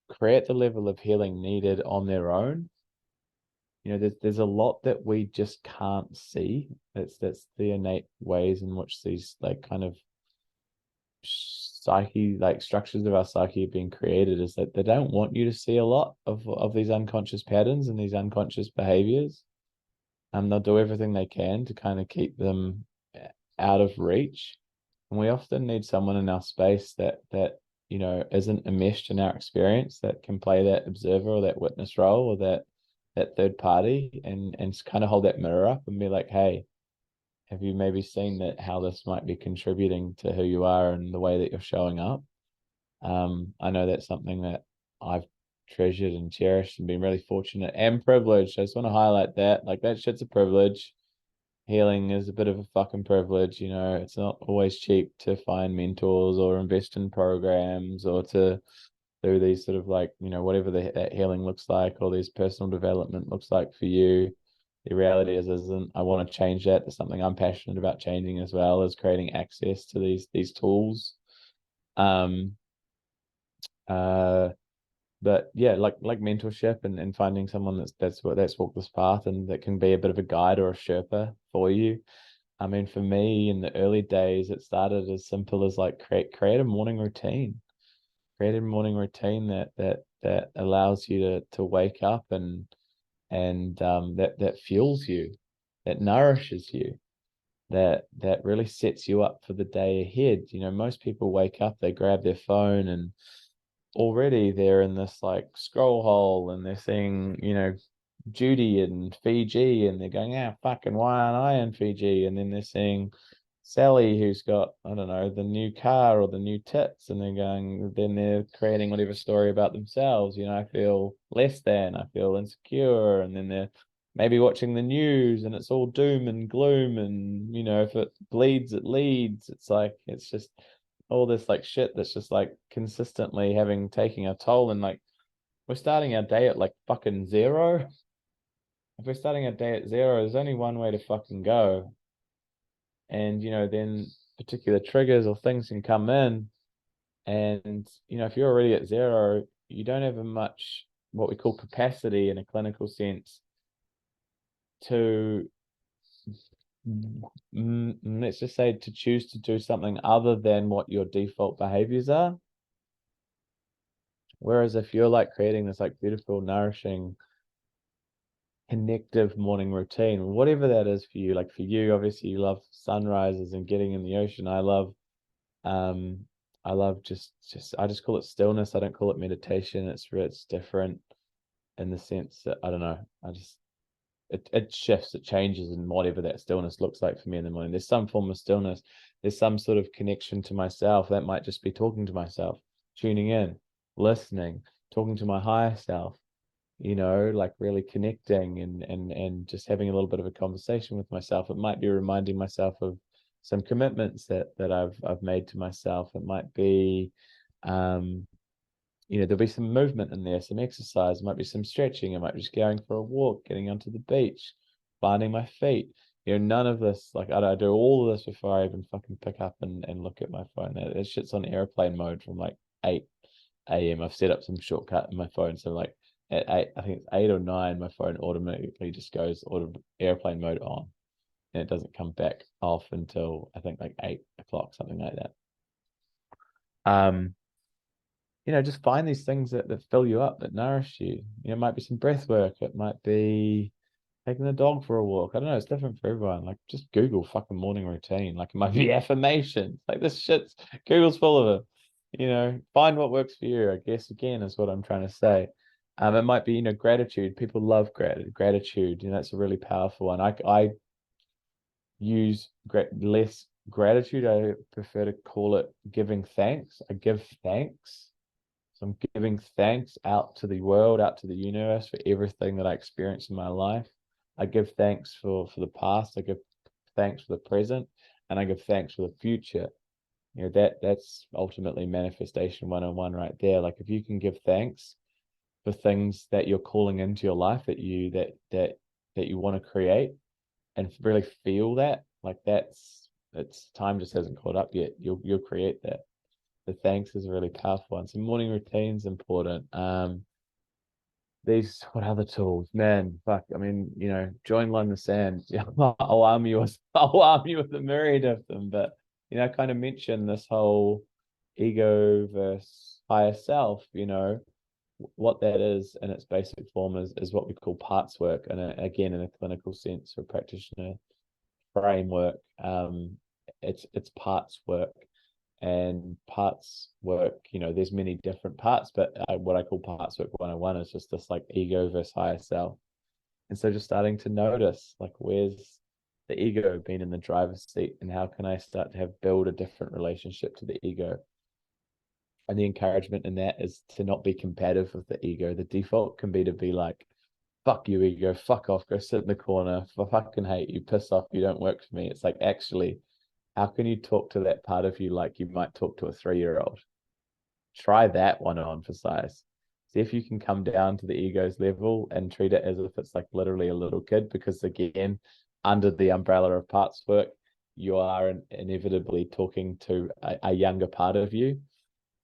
create the level of healing needed on their own there's a lot that we just can't see. That's the innate ways in which these like kind of psyche, like structures of our psyche are being created, is that they don't want you to see a lot of these unconscious patterns and these unconscious behaviors. They'll do everything they can to kind of keep them out of reach. And we often need someone in our space that isn't enmeshed in our experience, that can play that observer or that witness role or that third party, and kind of hold that mirror up and be like, hey, have you maybe seen that how this might be contributing to who you are and the way that you're showing up? I know that's something that I've treasured and cherished and been really fortunate and privileged. I just want to highlight that. Like, that shit's a privilege. Healing is a bit of a fucking privilege. It's not always cheap to find mentors or invest in programs or to do these sort of like, whatever that healing looks like or these personal development looks like for you. The reality isn't. I want to change that. There's something I'm passionate about changing as well, as creating access to these tools. But yeah, like mentorship and finding someone that's walked this path and that can be a bit of a guide or a Sherpa for you. I mean, for me in the early days, it started as simple as like create a morning routine. Create a morning routine that allows you to wake up and that fuels you, that nourishes you, that really sets you up for the day ahead. Most people wake up, they grab their phone, and already they're in this like scroll hole, and they're seeing, Judy in Fiji, and they're going, fucking, why aren't I in Fiji? And then they're seeing Sally, who's got, I don't know, the new car or the new tits, and then they're creating whatever story about themselves. I feel less than, I feel insecure, and then they're maybe watching the news, and it's all doom and gloom, and if it bleeds, it leads. It's like, it's just all this like shit that's just like consistently taking a toll, and like we're starting our day at like fucking zero. If we're starting our day at zero, there's only one way to fucking go. And then particular triggers or things can come in, and if you're already at zero, you don't have a much what we call capacity in a clinical sense to let's just say to choose to do something other than what your default behaviors are. Whereas if you're like creating this like beautiful, nourishing, connective morning routine, whatever that is for you, like for you, obviously you love sunrises and getting in the ocean. I love just I just call it stillness. I don't call it meditation. It's different in the sense that, I don't know, it shifts, it changes in whatever that stillness looks like for me in the morning. There's some form of stillness. There's some sort of connection to myself. That might just be talking to myself, tuning in, listening, talking to my higher self, like really connecting and just having a little bit of a conversation with myself. It might be reminding myself of some commitments that I've made to myself. It might be there'll be some movement in there, some exercise, it might be some stretching, it might be just going for a walk, getting onto the beach, finding my feet. None of this, like I do all of this before I even fucking pick up and look at my phone. That shit's on airplane mode from like 8 a.m. I've set up some shortcut in my phone. So like at 8, I think it's 8 or 9, my phone automatically just goes airplane mode on. And it doesn't come back off until I think like 8 o'clock, something like that. Just find these things that fill you up, that nourish you. It might be some breath work. It might be taking the dog for a walk. I don't know. It's different for everyone. Like, just Google fucking morning routine. Like, it might be affirmations. Like, this shit's, Google's full of it. Find what works for you, I guess, again, is what I'm trying to say. It might be, gratitude. People love gratitude. It's a really powerful one. I use less gratitude. I prefer to call it giving thanks. I give thanks. So I'm giving thanks out to the world, out to the universe for everything that I experience in my life. I give thanks for the past. I give thanks for the present, and I give thanks for the future. That's ultimately manifestation 101 right there. Like, if you can give thanks for things that you're calling into your life, that you want to create, and really feel that, like, it's time just hasn't caught up yet. You'll create that. The thanks is a really powerful one. So morning routine's important. these, what other tools, man, fuck, I mean, you know, join line the sand. I'll arm you with a myriad of them. But you know, I kind of mentioned this whole ego versus higher self, you know, what that is in its basic form is what we call parts work. And again, in a clinical sense or practitioner framework, it's parts work. And parts work, you know, there's many different parts, but what I call parts work 101 is just this like ego versus higher self. And so just starting to notice, like, where's the ego been in the driver's seat, and how can I start to build a different relationship to the ego? And the encouragement in that is to not be combative with the ego. The default can be to be like, fuck you, ego, fuck off, go sit in the corner, I fucking hate you, piss off, you don't work for me. It's like, actually, how can you talk to that part of you like you might talk to a 3-year-old? Try that one on for size. See if you can come down to the ego's level and treat it as if it's like literally a little kid, because again, under the umbrella of parts work, you are inevitably talking to a younger part of you.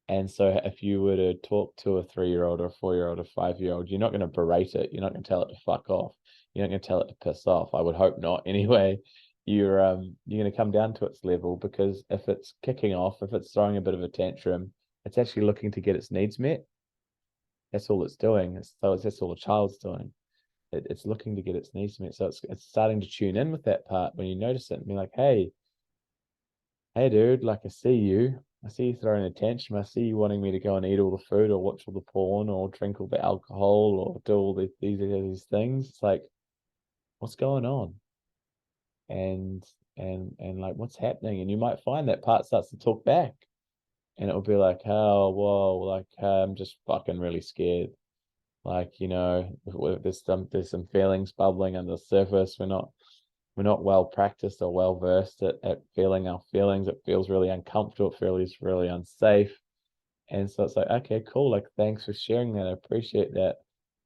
And so if you were to talk to a 3-year-old or a 4-year-old or 5-year-old, you're not going to berate it. You're not going to tell it to fuck off. You're not going to tell it to piss off. I would hope not anyway. You're going to come down to its level, because if it's kicking off, if it's throwing a bit of a tantrum, it's actually looking to get its needs met. That's all it's doing. That's all a child's doing. It's looking to get its needs met. So it's starting to tune in with that part when you notice it and be like, hey, dude, like, I see you throwing a tantrum. I see you wanting me to go and eat all the food or watch all the porn or drink all the alcohol or do all these things. It's like, what's going on? And like, what's happening? And you might find that part starts to talk back, and it'll be like, oh, whoa, like, I'm just fucking really scared. Like, you know, there's some feelings bubbling under the surface. We're not well practiced or well versed at feeling our feelings. It feels really uncomfortable. It feels really unsafe. And so it's like, okay, cool. Like, thanks for sharing that. I appreciate that.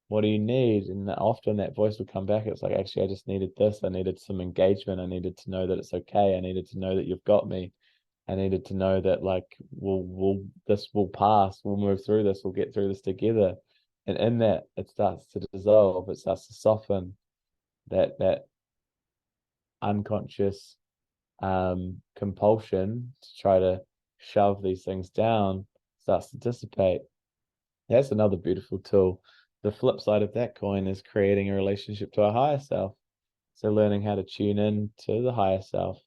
What do you need? And often that voice will come back. It's like, actually, I just needed this. I needed some engagement. I needed to know that it's okay. I needed to know that you've got me. I needed to know that, like, this will pass. We'll move through this. We'll get through this together. And in that, it starts to dissolve. It starts to soften. That unconscious compulsion to try to shove these things down starts to dissipate. That's another beautiful tool. The flip side of that coin is creating a relationship to our higher self. So learning how to tune in to the higher self,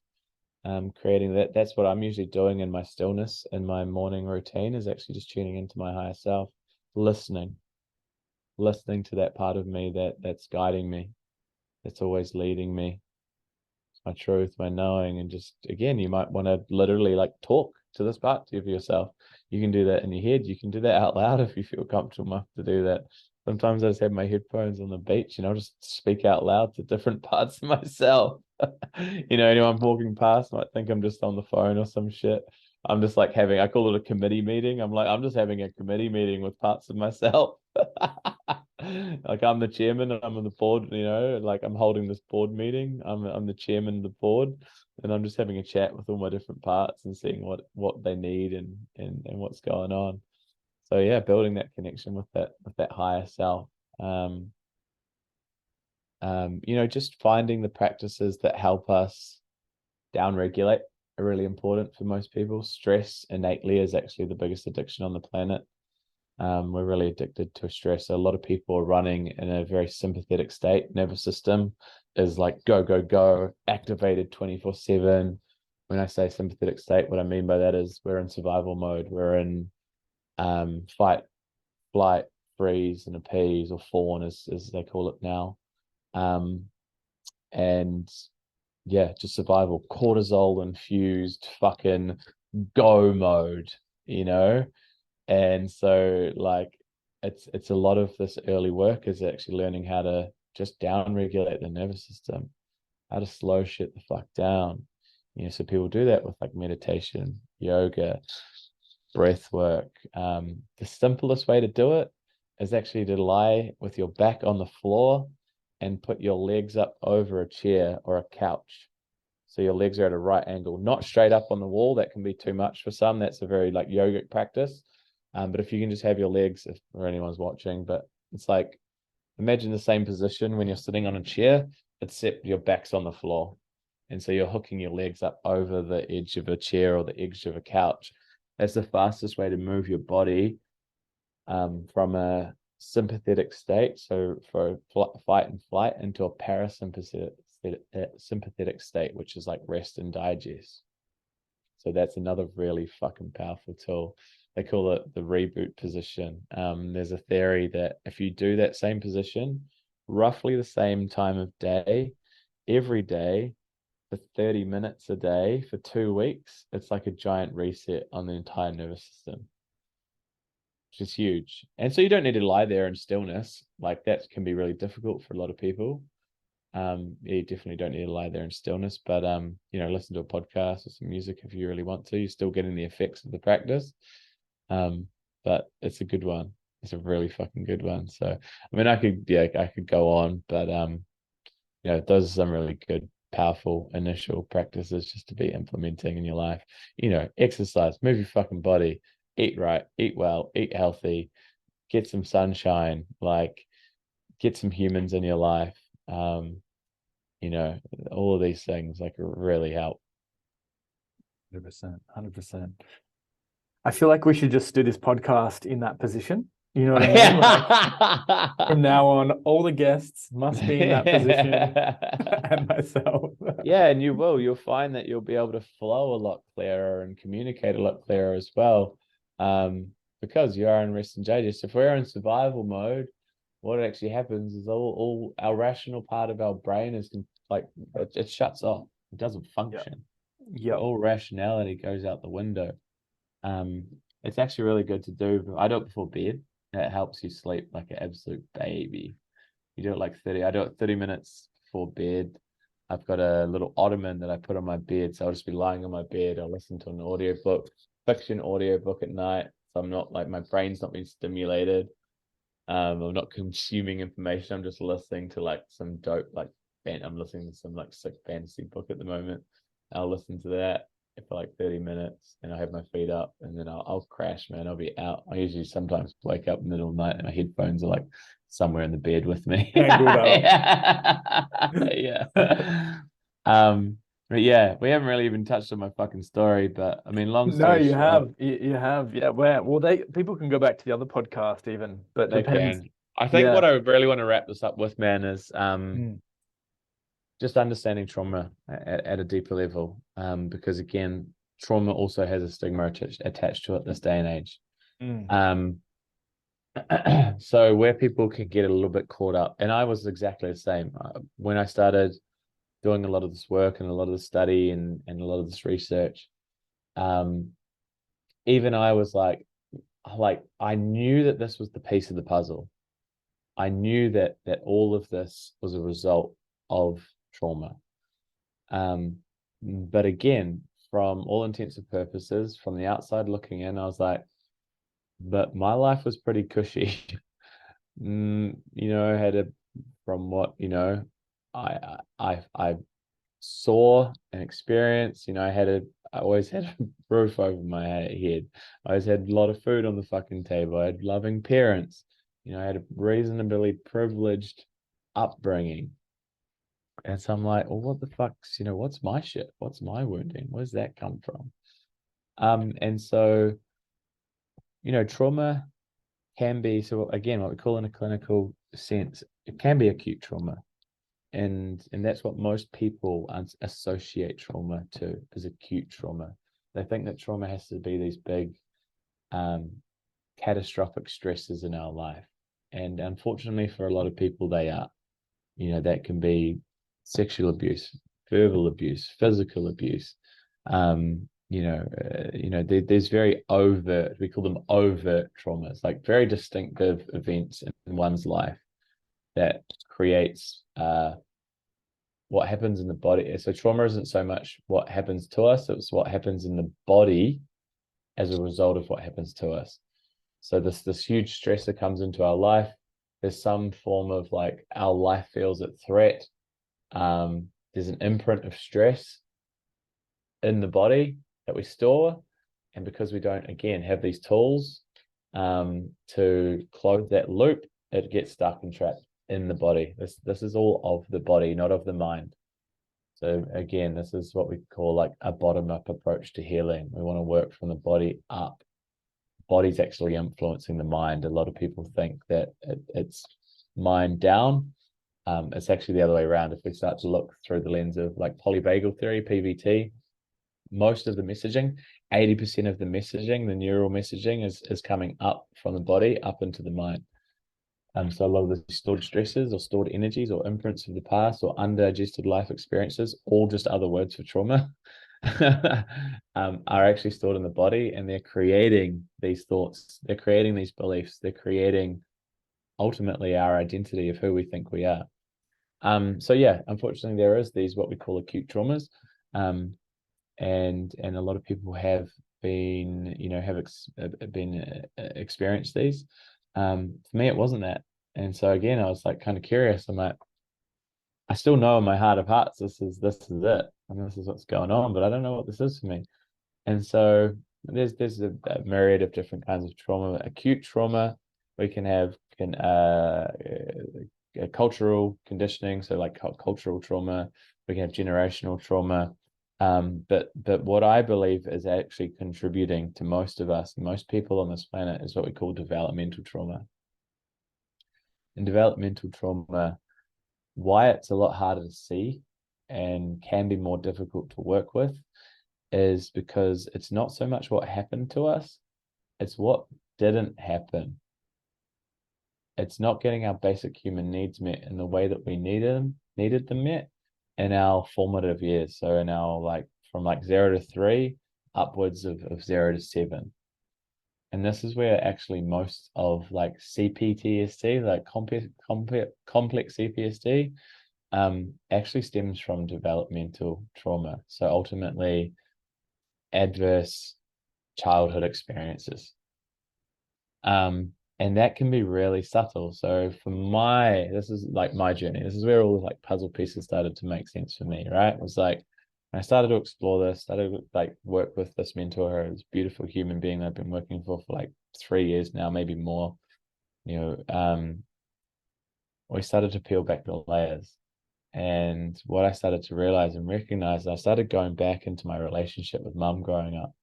creating that. That's what I'm usually doing in my stillness, in my morning routine, is actually just tuning into my higher self, listening to that part of me that's guiding me, that's always leading me, my truth, my knowing. And just, again, you might want to literally like talk to this part of yourself. You can do that in your head. You can do that out loud if you feel comfortable enough to do that. Sometimes I just have my headphones on the beach and I'll just speak out loud to different parts of myself. You know, anyone walking past might think I'm just on the phone or some shit. I'm just like I call it a committee meeting. I'm just having a committee meeting with parts of myself. Like, I'm the chairman and I'm on the board, you know, like, I'm holding this board meeting. I'm the chairman of the board, and I'm just having a chat with all my different parts and seeing what they need and what's going on. So yeah, building that connection with that higher self. You know, just finding the practices that help us downregulate are really important for most people. Stress innately is actually the biggest addiction on the planet. We're really addicted to stress. So a lot of people are running in a very sympathetic state. Nervous system is like go, go, go, activated 24/7. When I say sympathetic state, what I mean by that is we're in survival mode. We're in fight, flight, freeze, and appease, or fawn as they call it now. And yeah, just survival, cortisol infused fucking go mode, you know? And so, like, it's a lot of this early work is actually learning how to just down regulate the nervous system, how to slow shit the fuck down. You know, so people do that with like meditation, yoga, breath work. The simplest way to do it is actually to lie with your back on the floor and put your legs up over a chair or a couch. So your legs are at a right angle, not straight up on the wall. That can be too much for some. That's a very like yogic practice. But if you can just have your legs, if or anyone's watching, but it's like imagine the same position when you're sitting on a chair, except your back's on the floor. And so you're hooking your legs up over the edge of a chair or the edge of a couch. That's the fastest way to move your body from a sympathetic state, so for fight and flight, into a parasympathetic sympathetic state, which is like rest and digest. So that's another really fucking powerful tool. They call it the reboot position. There's a theory that if you do that same position, roughly the same time of day, every day, for 30 minutes a day for 2 weeks, it's like a giant reset on the entire nervous system, which is huge. And so you don't need to lie there in stillness. Like that can be really difficult for a lot of people. You definitely don't need to lie there in stillness, but listen to a podcast or some music if you really want to. You're still getting the effects of the practice. But it's a good one. It's a really fucking good one. So I mean I could go on, but those are some really good, powerful initial practices just to be implementing in your life. Exercise, move your fucking body, eat right, eat well, eat healthy, get some sunshine, like get some humans in your life. All of these things like really help. 100%. I feel like we should just do this podcast in that position. You know what I mean? Like, from now on, all the guests must be in that position, and myself. Yeah, and you'll find that you'll be able to flow a lot clearer and communicate a lot clearer as well, because you are in rest and digest. If we're in survival mode, what actually happens is all our rational part of our brain is like it shuts off. It doesn't function. Yeah. All rationality goes out the window. It's actually really good to do. I do it before bed. It helps you sleep like an absolute baby. You do it like 30. I do it 30 minutes before bed. I've got a little ottoman that I put on my bed, so I'll just be lying on my bed. I'll listen to an audiobook, fiction audiobook at night. So I'm not like my brain's not being stimulated. I'm not consuming information. I'm just listening to like some dope I'm listening to some like sick fantasy book at the moment. I'll listen to that for like 30 minutes and I'll have my feet up and then I'll crash, man. I'll be out. I usually sometimes wake up in the middle of the night and my headphones are like somewhere in the bed with me. Yeah. But yeah, we haven't really even touched on my fucking story, but I mean, long story short. You have. Yeah. People can go back to the other podcast even, but They depends. can. I think what I really want to wrap this up with, man, is just understanding trauma at a deeper level, because again, trauma also has a stigma attached to it this day and age. So where people can get a little bit caught up, and I was exactly the same when I started doing a lot of this work and a lot of the study and a lot of this research. Even I was like I knew that this was the piece of the puzzle. I knew that all of this was a result of trauma. But again, from all intents and purposes, from the outside looking in, I was like, but my life was pretty cushy. From what, I saw and experienced, I always had a roof over my head. I always had a lot of food on the fucking table. I had loving parents. I had a reasonably privileged upbringing. And so I'm like, well, what the fuck's, what's my shit? What's my wounding? Where's that come from? And so, trauma can be, so again, what we call in a clinical sense, it can be acute trauma. And that's what most people associate trauma to, is acute trauma. They think that trauma has to be these big catastrophic stresses in our life. And unfortunately for a lot of people, they are. That can be sexual abuse, verbal abuse, physical abuse. There's very overt, we call them overt traumas, like very distinctive events in one's life that creates what happens in the body. So trauma isn't so much what happens to us, it's what happens in the body as a result of what happens to us. So this huge stressor comes into our life. There's some form of like our life feels at threat. There's an imprint of stress in the body that we store. And because we don't, again, have these tools to close that loop, it gets stuck and trapped. in the body. This is all of the body, not of the mind. So again, this is what we call like a bottom-up approach to healing. We want to work from the body up. Body's actually influencing the mind. A lot of people think that it's mind down. It's actually the other way around. If we start to look through the lens of like polyvagal theory, PVT, most of the messaging, 80% of the messaging, the neural messaging is coming up from the body up into the mind. So a lot of the stored stresses or stored energies or imprints of the past or undigested life experiences, all just other words for trauma, are actually stored in the body, and they're creating these thoughts, they're creating these beliefs, they're creating ultimately our identity of who we think we are. So yeah, unfortunately, there is these what we call acute traumas, and a lot of people have been, experienced these. For me, it wasn't that. And so again, I was like kind of curious. I'm like, I still know in my heart of hearts, this is it. And this is what's going on, but I don't know what this is for me. And so there's a myriad of different kinds of trauma. Acute trauma, we can have cultural conditioning, so like cultural trauma. We can have generational trauma. But what I believe is actually contributing to most of us, most people on this planet, is what we call developmental trauma. And developmental trauma, why it's a lot harder to see and can be more difficult to work with, is because it's not so much what happened to us, it's what didn't happen. It's not getting our basic human needs met in the way that we needed them met in our formative years. So in our from 0 to 3 upwards of 0 to 7. And this is where actually most of CPTSD, complex CPSD, actually stems from developmental trauma. So ultimately, adverse childhood experiences. And that can be really subtle. So this is like my journey. This is where all the puzzle pieces started to make sense for me, right? It was like, I started to explore this, started to work with this mentor, this beautiful human being that I've been working for 3 years now, maybe more. We started to peel back the layers. And what I started to realize and recognize, I started going back into my relationship with mum growing up.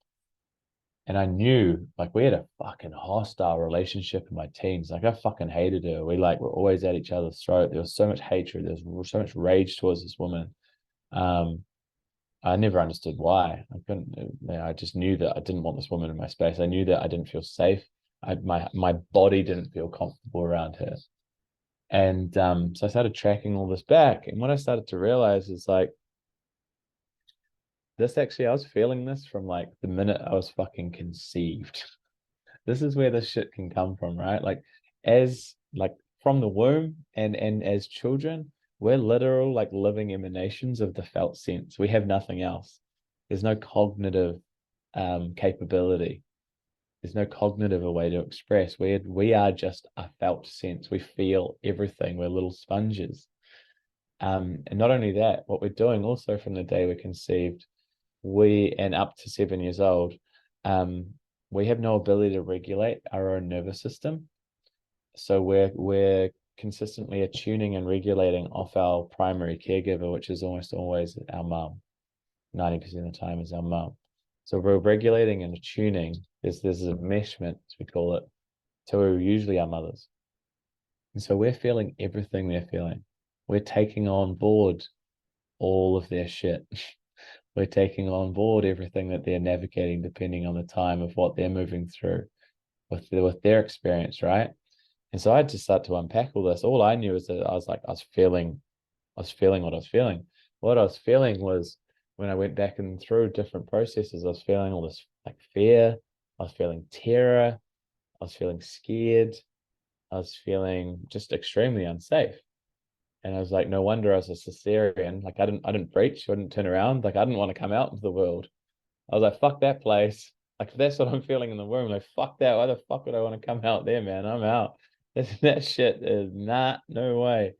And I knew we had a fucking hostile relationship in my teens. I fucking hated her. We were always at each other's throat. There was so much hatred. There was so much rage towards this woman. I never understood why. I couldn't. I just knew that I didn't want this woman in my space. I knew that I didn't feel safe. My body didn't feel comfortable around her. And so I started tracking all this back. And what I started to realize is this actually, I was feeling this from the minute I was fucking conceived. This is where this shit can come from, right? As from the womb and as children, we're literal living emanations of the felt sense. We have nothing else. There's no cognitive capability. There's no cognitive a way to express. We are just a felt sense. We feel everything. We're little sponges. And not only that, what we're doing also from the day we're conceived, and up to 7 years old, we have no ability to regulate our own nervous system. So we're consistently attuning and regulating off our primary caregiver, which is almost always our mum. 90% of the time is our mum. So we're regulating and attuning. There's a enmeshment, as we call it, to usually our mothers. And so we're feeling everything they're feeling. We're taking on board all of their shit. We're taking on board everything that they're navigating, depending on the time of what they're moving through with their experience, right? And so I had to start to unpack all this. All I knew is that I was feeling what I was feeling. What I was feeling was, when I went back and through different processes, I was feeling all this fear. I was feeling terror. I was feeling scared. I was feeling just extremely unsafe. And I was like, no wonder I was a cesarean. I didn't breach. I didn't turn around. I didn't want to come out into the world. I was like, fuck that place. If that's what I'm feeling in the womb, fuck that. Why the fuck would I want to come out there, man? I'm out. That shit is not, no way.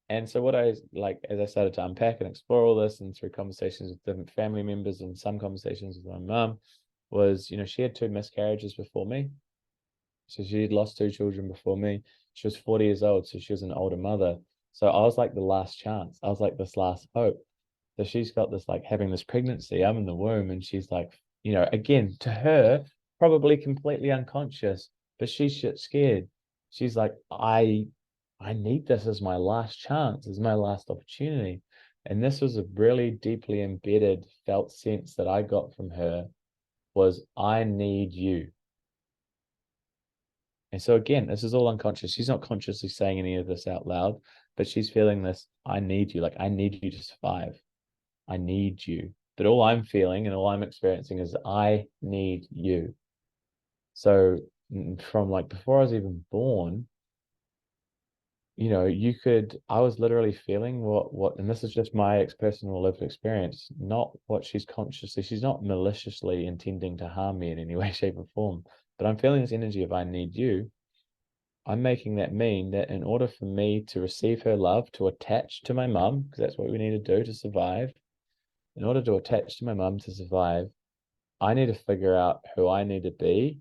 And so what as I started to unpack and explore all this, and through conversations with different family members and some conversations with my mum, was, she had 2 miscarriages before me. So she had lost 2 children before me. She was 40 years old, so she was an older mother. So I was like the last chance. I was like this last hope. So she's got this, like, having this pregnancy. I'm in the womb, and she's like, again, to her, probably completely unconscious, but she's shit scared. She's like, I need this as my last chance, as my last opportunity. And this was a really deeply embedded felt sense that I got from her, was I need you. And so again, this is all unconscious. She's not consciously saying any of this out loud, but she's feeling this, I need you. Like, I need you to survive. I need you. But all I'm feeling and all I'm experiencing is I need you. So from like before I was even born, I was literally feeling what, and this is just my personal lived experience, not what she's not maliciously intending to harm me in any way, shape, or form. But I'm feeling this energy of I need you. I'm making that mean that in order for me to receive her love, to attach to my mum, because that's what we need to do to survive, in order to attach to my mum to survive, I need to figure out who I need to be,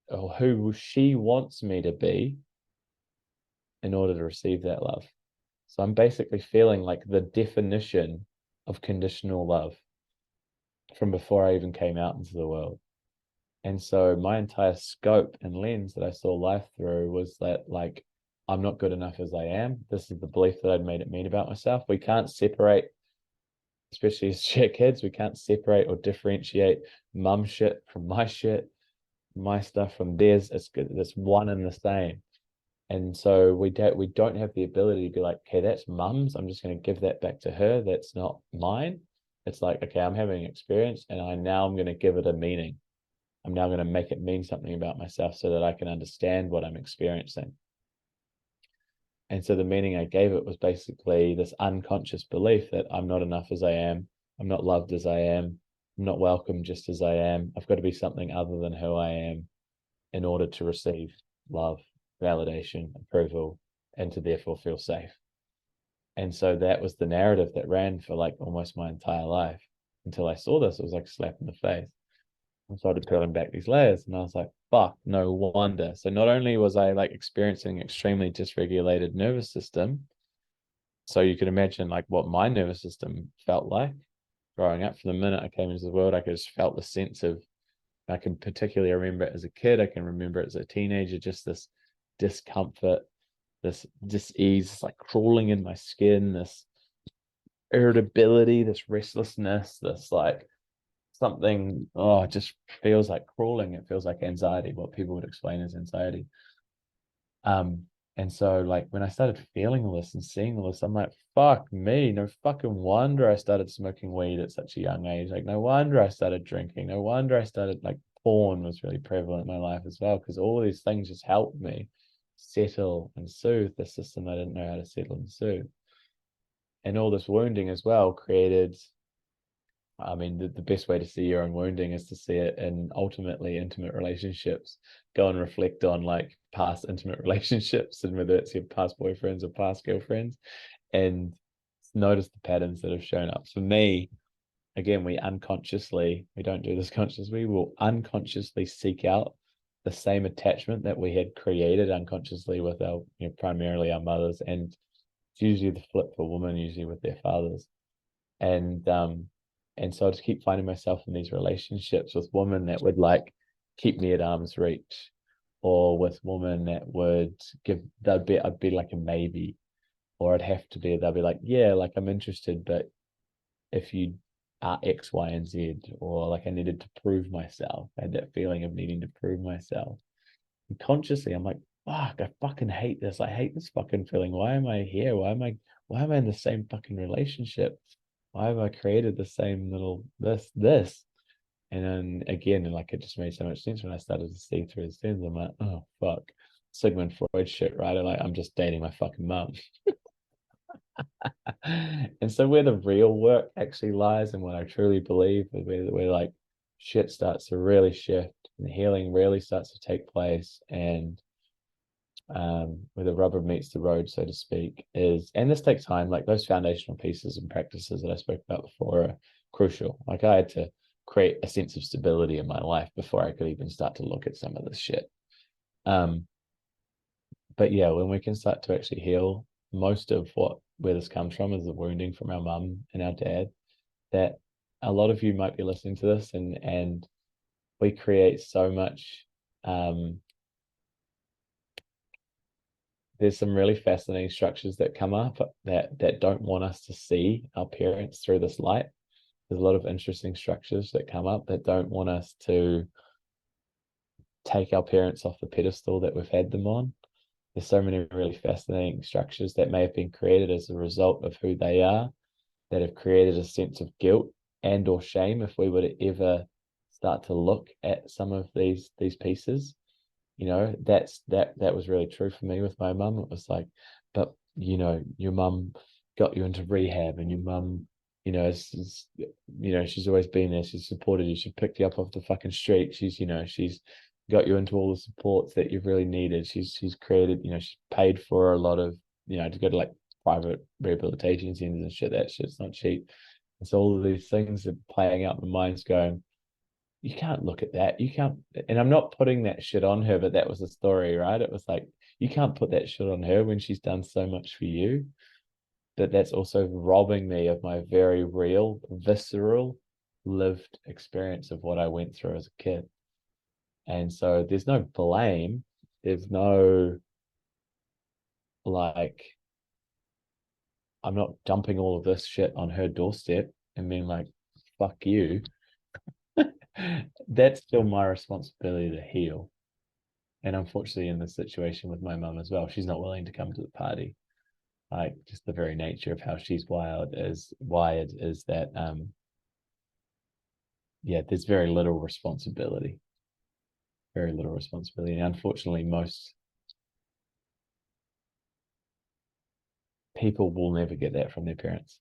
or who she wants me to be, in order to receive that love. So I'm basically feeling like the definition of conditional love from before I even came out into the world. And so my entire scope and lens that I saw life through was that, like, I'm not good enough as I am. This is the belief that I'd made it mean about myself. We can't separate, especially as shit kids, we can't separate or differentiate mum shit from my shit, my stuff from theirs. It's good. It's one and the same. And so we don't have the ability to be like, okay, that's mum's, I'm just going to give that back to her. That's not mine. It's like, okay, I'm having an experience, and I'm going to give it a meaning. I'm now going to make it mean something about myself so that I can understand what I'm experiencing. And so the meaning I gave it was basically this unconscious belief that I'm not enough as I am. I'm not loved as I am. I'm not welcome just as I am. I've got to be something other than who I am in order to receive love, validation, approval, and to therefore feel safe. And so that was the narrative that ran for like almost my entire life until I saw this. It was like a slap in the face. I started peeling back these layers, and I was like, fuck, no wonder. So not only was I like experiencing extremely dysregulated nervous system, so you can imagine like what my nervous system felt like growing up. From the minute I came into the world, I just felt the sense of, I can particularly remember it as a kid, I can remember it as a teenager, just this discomfort, this dis-ease, like crawling in my skin, this irritability, this restlessness, this like something, it just feels like crawling. It feels like anxiety, what people would explain as anxiety. And so like when I started feeling all this and seeing all this, I'm like, fuck me, no fucking wonder I started smoking weed at such a young age. Like, no wonder I started drinking. No wonder I started, like, porn was really prevalent in my life as well, because all these things just helped me settle and soothe the system I didn't know how to settle and soothe. And all this wounding as well created, I mean, the best way to see your own wounding is to see it in ultimately intimate relationships. Go and reflect on like past intimate relationships, and whether it's your past boyfriends or past girlfriends, and notice the patterns that have shown up. For me, again, we don't do this consciously, we'll unconsciously seek out the same attachment that we had created unconsciously with our, primarily our mothers, and it's usually the flip for women, usually with their fathers. And so I just keep finding myself in these relationships with women that would like keep me at arm's reach, or with women that would I'd be like a maybe, or they'll be like, yeah, like I'm interested, but if you are X, Y, and Z, or like I needed to prove myself. I had that feeling of needing to prove myself. And consciously, I'm like, fuck, I fucking hate this. I hate this fucking feeling. Why am I here? Why am I in the same fucking relationship? Why have I created the same little this? And then again, like it just made so much sense when I started to see through the things. I'm like, oh fuck, Sigmund Freud shit, right? I'm just dating my fucking mum. And so where the real work actually lies, and what I truly believe, where like shit starts to really shift and the healing really starts to take place, and where the rubber meets the road, so to speak, is, and this takes time, like those foundational pieces and practices that I spoke about before are crucial. Like I had to create a sense of stability in my life before I could even start to look at some of this shit. but yeah, when we can start to actually heal most of where this comes from is the wounding from our mum and our dad, that a lot of you might be listening to this, and we create so much. There's some really fascinating structures that come up that don't want us to see our parents through this light. There's a lot of interesting structures that come up that don't want us to take our parents off the pedestal that we've had them on. There's so many really fascinating structures that may have been created as a result of who they are, that have created a sense of guilt and or shame if we were to ever start to look at some of these pieces. You know, that was really true for me with my mum. It was like, but you know, your mum got you into rehab, and your mum, you know, she's always been there. She's supported you. She picked you up off the fucking street. She's got you into all the supports that you've really needed. She's created, she's paid for a lot of, to go to like private rehabilitation centers and shit. That shit's not cheap. It's all of these things are playing out in the mind's going, you can't look at that. You can't, and I'm not putting that shit on her, but that was the story, right? It was like, you can't put that shit on her when she's done so much for you. But that's also robbing me of my very real, visceral, lived experience of what I went through as a kid. And so there's no blame. There's no, like, I'm not dumping all of this shit on her doorstep and being like, fuck you. That's still my responsibility to heal. And unfortunately, in this situation with my mum as well, she's not willing to come to the party. Like, just the very nature of how she's wired is that yeah, there's very little responsibility. Very little responsibility. And unfortunately, most people will never get that from their parents,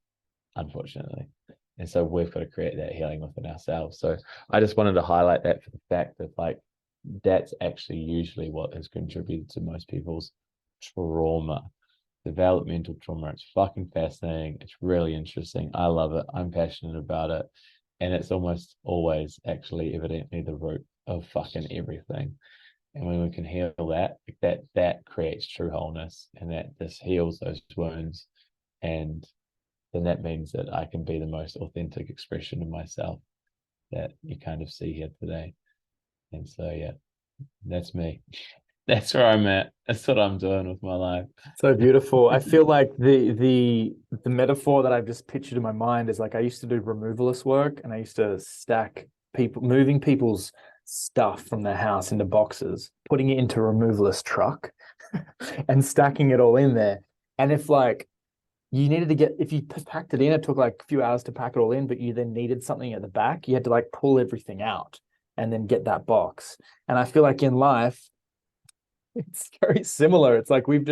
unfortunately. And so we've got to create that healing within ourselves. So I just wanted to highlight that for the fact that, like, that's actually usually what has contributed to most people's trauma, developmental trauma. It's fucking fascinating. It's really interesting. I love it. I'm passionate about it. And it's almost always actually evidently the root of fucking everything. And when we can heal that creates true wholeness, and that this heals those wounds. And then that means that I can be the most authentic expression of myself that you kind of see here today. And so, yeah, that's me. That's where I'm at. That's what I'm doing with my life. So beautiful. I feel like the metaphor that I've just pictured in my mind is like, I used to do removalist work, and I used to stack moving people's stuff from their house into boxes, putting it into a removalist truck and stacking it all in there. And if like if you packed it in, it took like a few hours to pack it all in, but you then needed something at the back, you had to like pull everything out and then get that box. And I feel like in life, it's very similar. It's like we've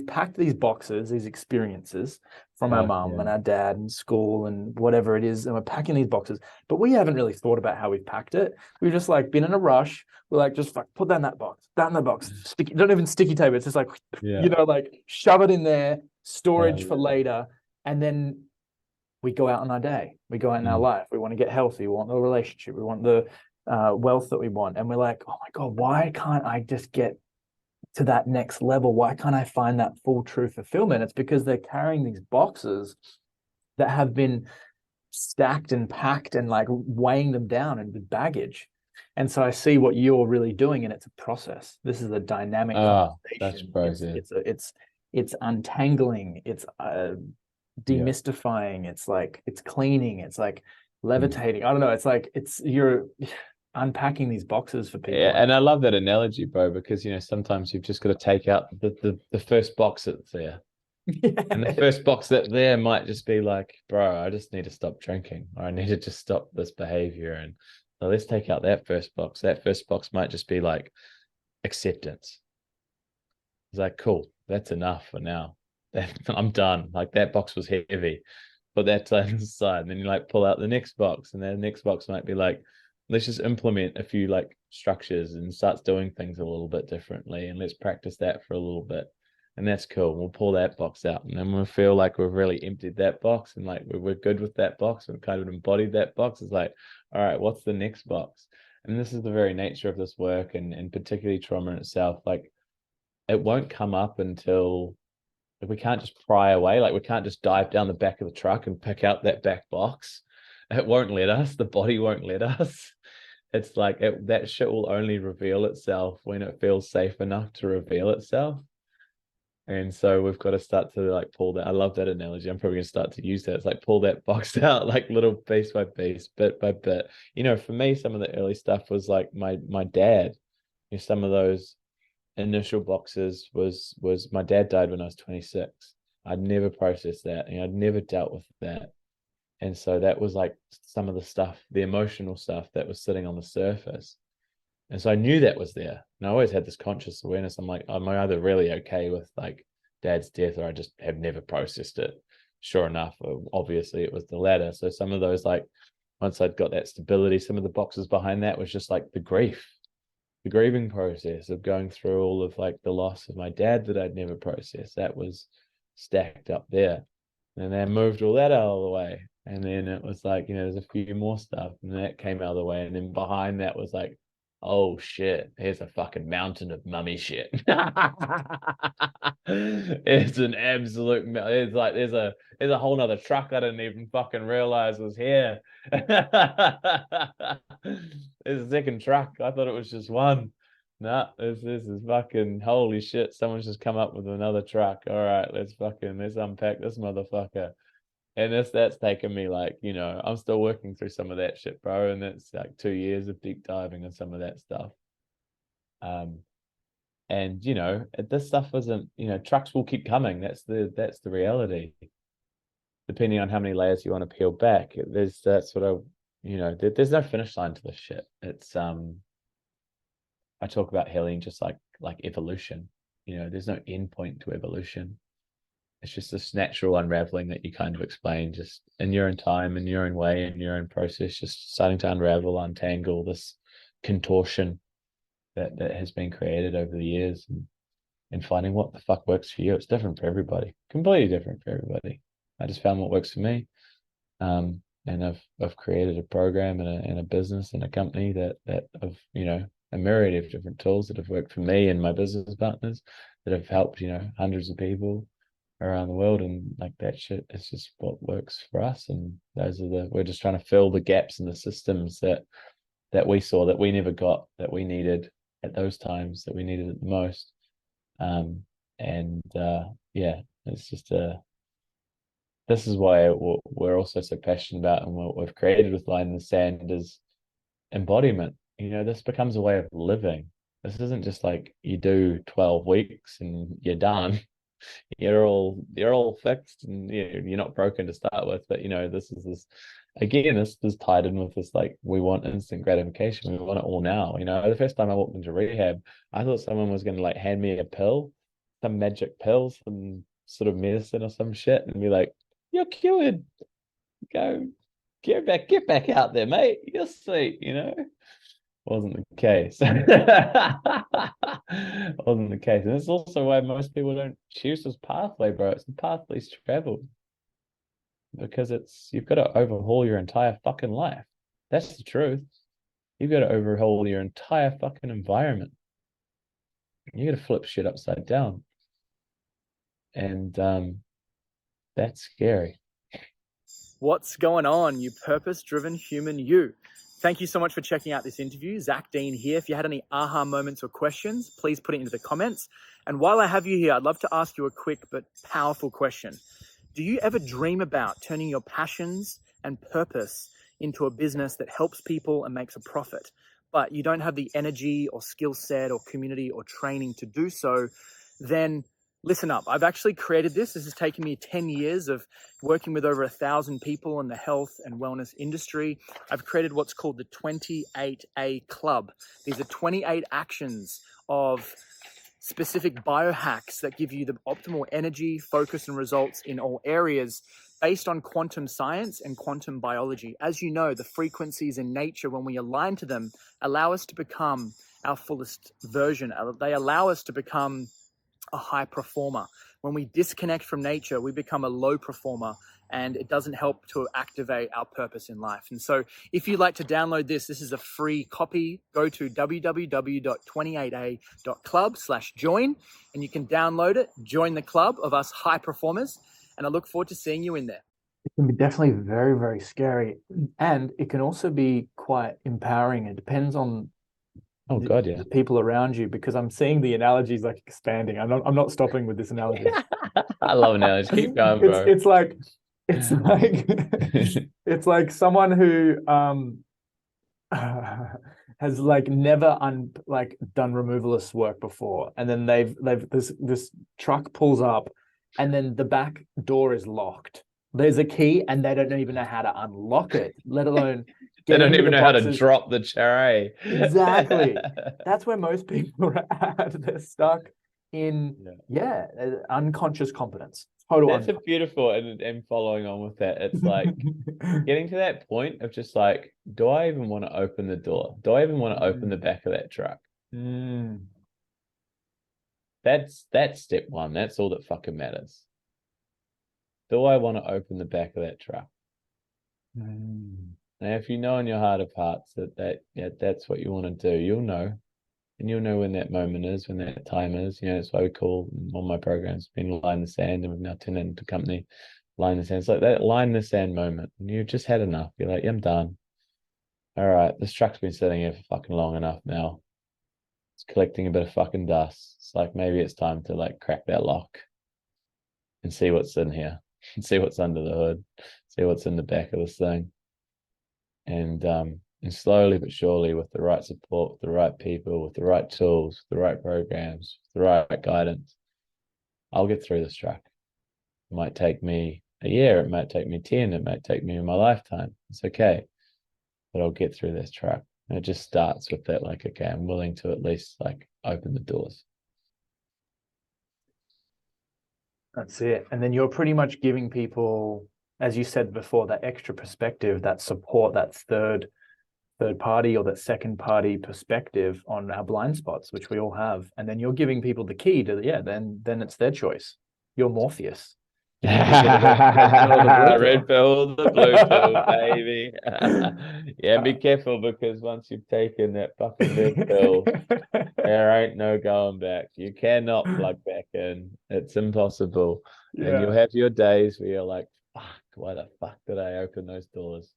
packed these boxes, these experiences from our mum and our dad and school and whatever it is, and we're packing these boxes, but we haven't really thought about how we've packed it. We've just like been in a rush. We're like, just like put that in that box, don't even sticky tape it. It's just like, like shove it in there, storage for later. And then we go out on our day. We go out in our life. We want to get healthy. We want the relationship. We want the wealth that we want. And we're like, oh my God, why can't I just get to that next level? Why can't I find that full true fulfillment? It's because they're carrying these boxes that have been stacked and packed and like weighing them down and with baggage. And so I see what you're really doing, and it's a process. This is a dynamic conversation. It's untangling. It's demystifying. It's like it's cleaning. It's like levitating. I don't know. It's like you're unpacking these boxes for people. Yeah, and I love that analogy, bro, because sometimes you've just got to take out the first box that's there. And the first box that there might just be like, bro, I just need to stop drinking, or I need to just stop this behavior. And so let's take out that first box. That first box might just be like acceptance. It's like, cool, that's enough for now. I'm done. Like, that box was heavy. Put that to the side. And then you like pull out the next box, and then the next box might be like, let's just implement a few like structures and starts doing things a little bit differently, and let's practice that for a little bit. And that's cool. We'll pull that box out, and then we'll feel like we've really emptied that box, and like we're good with that box and kind of embodied that box. It's like, all right, what's the next box? And this is the very nature of this work, and particularly trauma in itself. Like, it won't come up until, like, we can't just pry away. Like, we can't just dive down the back of the truck and pick out that back box. It won't let us. The body won't let us. It's like that shit will only reveal itself when it feels safe enough to reveal itself. And so we've got to start to like pull that. I love that analogy. I'm probably gonna start to use that. It's like pull that box out, like little piece by piece, bit by bit. You know, for me, some of the early stuff was like my dad. You know, some of those initial boxes was my dad died when I was 26. I'd never processed that. You know, I'd never dealt with that. And so that was like some of the stuff, the emotional stuff that was sitting on the surface. And so I knew that was there. And I always had this conscious awareness. I'm like, am I either really okay with like dad's death, or I just have never processed it? Sure enough, obviously it was the latter. So some of those, like, once I'd got that stability, some of the boxes behind that was just like the grief, the grieving process of going through all of like the loss of my dad that I'd never processed. That was stacked up there. And then moved all that out of the way. And then it was like, you know, there's a few more stuff, and that came out of the way. And then behind that was like, oh shit, here's a fucking mountain of mummy shit. It's an absolute, it's like there's a whole nother truck I didn't even fucking realize was here. There's a second truck. I thought it was just one. No, this is fucking holy shit. Someone's just come up with another truck. All right, let's unpack this motherfucker. And that's taken me, like, you know, I'm still working through some of that shit, bro. And that's like 2 years of deep diving on some of that stuff. And you know, this stuff isn't, you know, trucks will keep coming. That's the reality. Depending on how many layers you want to peel back, that's what you know, there's no finish line to this shit. It's I talk about healing just like evolution. You know, there's no endpoint to evolution. It's just this natural unraveling that you kind of explain, just in your own time, in your own way, in your own process, just starting to unravel, untangle this contortion that has been created over the years, and finding what the fuck works for you. It's different for everybody, completely different for everybody. I just found what works for me. And I've created a program and a business and a company that of, you know, a myriad of different tools that have worked for me and my business partners, that have helped, you know, hundreds of people around the world. And like that shit is just what works for us. And we're just trying to fill the gaps in the systems that we saw, that we never got, that we needed at those times, that we needed it the most. Yeah, it's just this is why we're also so passionate about, and what we've created with Line in the Sand is embodiment. You know, this becomes a way of living. This isn't just like you do 12 weeks and you're done. You're all fixed, and you're not broken to start with. But you know, this again, this is tied in with this, like, we want instant gratification. We want it all now. You know, the first time I walked into rehab, I thought someone was going to like hand me a pill, some magic pill, some sort of medicine or some shit, and be like, "You're cured. Go, get back out there, mate. You're sweet." You know, wasn't the case. Wasn't the case. And it's also why most people don't choose this pathway, bro. It's the path least traveled, because you've got to overhaul your entire fucking life. That's the truth. You've got to overhaul your entire fucking environment. You got to flip shit upside down. And that's scary. What's going on, you purpose-driven human you? Thank you so much for checking out this interview. Zach Dean here. If you had any aha moments or questions, please put it into the comments. And while I have you here, I'd love to ask you a quick but powerful question. Do you ever dream about turning your passions and purpose into a business that helps people and makes a profit, but you don't have the energy or skill set or community or training to do so? Then listen up. I've actually created this. This has taken me 10 years of working with over 1,000 people in the health and wellness industry. I've created what's called the 28A Club. These are 28 actions of specific biohacks that give you the optimal energy, focus, and results in all areas based on quantum science and quantum biology. As you know, the frequencies in nature, when we align to them, allow us to become our fullest version. They allow us to become a high performer. When we disconnect from nature, we become a low performer and it doesn't help to activate our purpose in life. And so if you'd like to download this is a free copy. Go to www.28a.club/join, and you can download it, join the club of us high performers, and I look forward to seeing you in there. It can be definitely very, very scary, and it can also be quite empowering. It depends on the people around you, because I'm seeing the analogies like expanding. I'm not stopping with this analogy. I love analogies. Keep going, bro. It's like it's like someone who has like never done removalist work before, and then this truck pulls up, and then the back door is locked. There's a key, and they don't even know how to unlock it, let alone they don't even know how to drop the tray. Exactly. That's where most people are at. They're stuck in unconscious competence. That's a beautiful, and following on with that, it's like getting to that point of just like, do I even want to open the door? Do I even want to open the back of that truck? That's step one. That's all that fucking matters. Do I want to open the back of that truck? Now, if you know in your heart of hearts that's what you want to do, you'll know. And you'll know when that moment is, when that time is. You know, that's why we call on my programs been line in the sand, and we've now turned it into a company, line in the sand. It's like that line in the sand moment. And you've just had enough. You're like, yeah, I'm done. All right, this truck's been sitting here for fucking long enough now. It's collecting a bit of fucking dust. It's like, maybe it's time to like crack that lock and see what's in here, and see what's under the hood, see what's in the back of this thing. And slowly but surely, with the right support, with the right people, with the right tools, with the right programs, with the right guidance, I'll get through this truck. It might take me a year, it might take me 10, it might take me in my lifetime. It's okay, but I'll get through this truck. And it just starts with that, like, okay, I'm willing to at least like open the doors. That's it. And then you're pretty much giving people, as you said before, that extra perspective, that support, that third party or that second party perspective on our blind spots, which we all have. And then you're giving people the key to, then it's their choice. You're Morpheus. Red pill, the blue pill, baby. Yeah, be careful, because once you've taken that fucking red pill, there ain't no going back. You cannot plug back in. It's impossible. Yeah. And you'll have your days where you're like, fuck, why the fuck did I open those doors?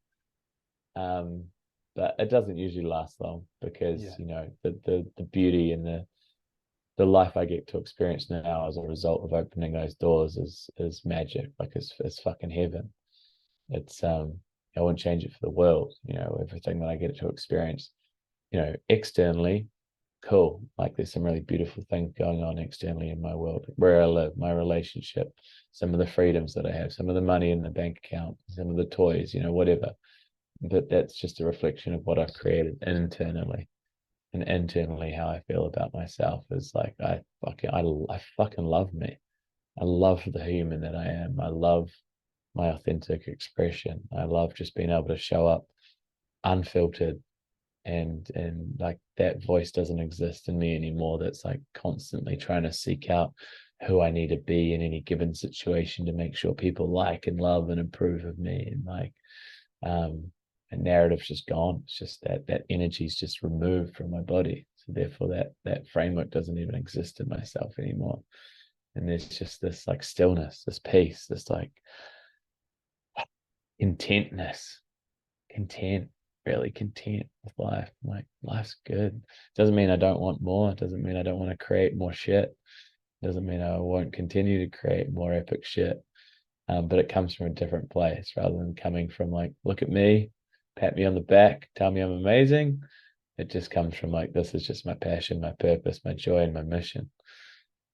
But it doesn't usually last long, because you know, the beauty and the life I get to experience now as a result of opening those doors is magic. Like it's fucking heaven. It's I wouldn't change it for the world. You know, everything that I get to experience, you know, externally, cool. Like there's some really beautiful things going on externally in my world, where I live, my relationship, some of the freedoms that I have, some of the money in the bank account, some of the toys, you know, whatever. But that's just a reflection of what I've created internally. And internally, how I feel about myself is like, I fucking love me. I love the human that I am. I love my authentic expression. I love just being able to show up unfiltered, and like that voice doesn't exist in me anymore. That's like constantly trying to seek out who I need to be in any given situation to make sure people like and love and approve of me. And like, and narrative's just gone. It's just that energy is just removed from my body. So therefore that framework doesn't even exist in myself anymore. And there's just this like stillness, this peace, this like really content with life. Like life's good. Doesn't mean I don't want more. Doesn't mean I don't want to create more shit. Doesn't mean I won't continue to create more epic shit. But it comes from a different place, rather than coming from like, look at me, pat me on the back, tell me I'm amazing. It just comes from like, this is just my passion, my purpose, my joy, and my mission.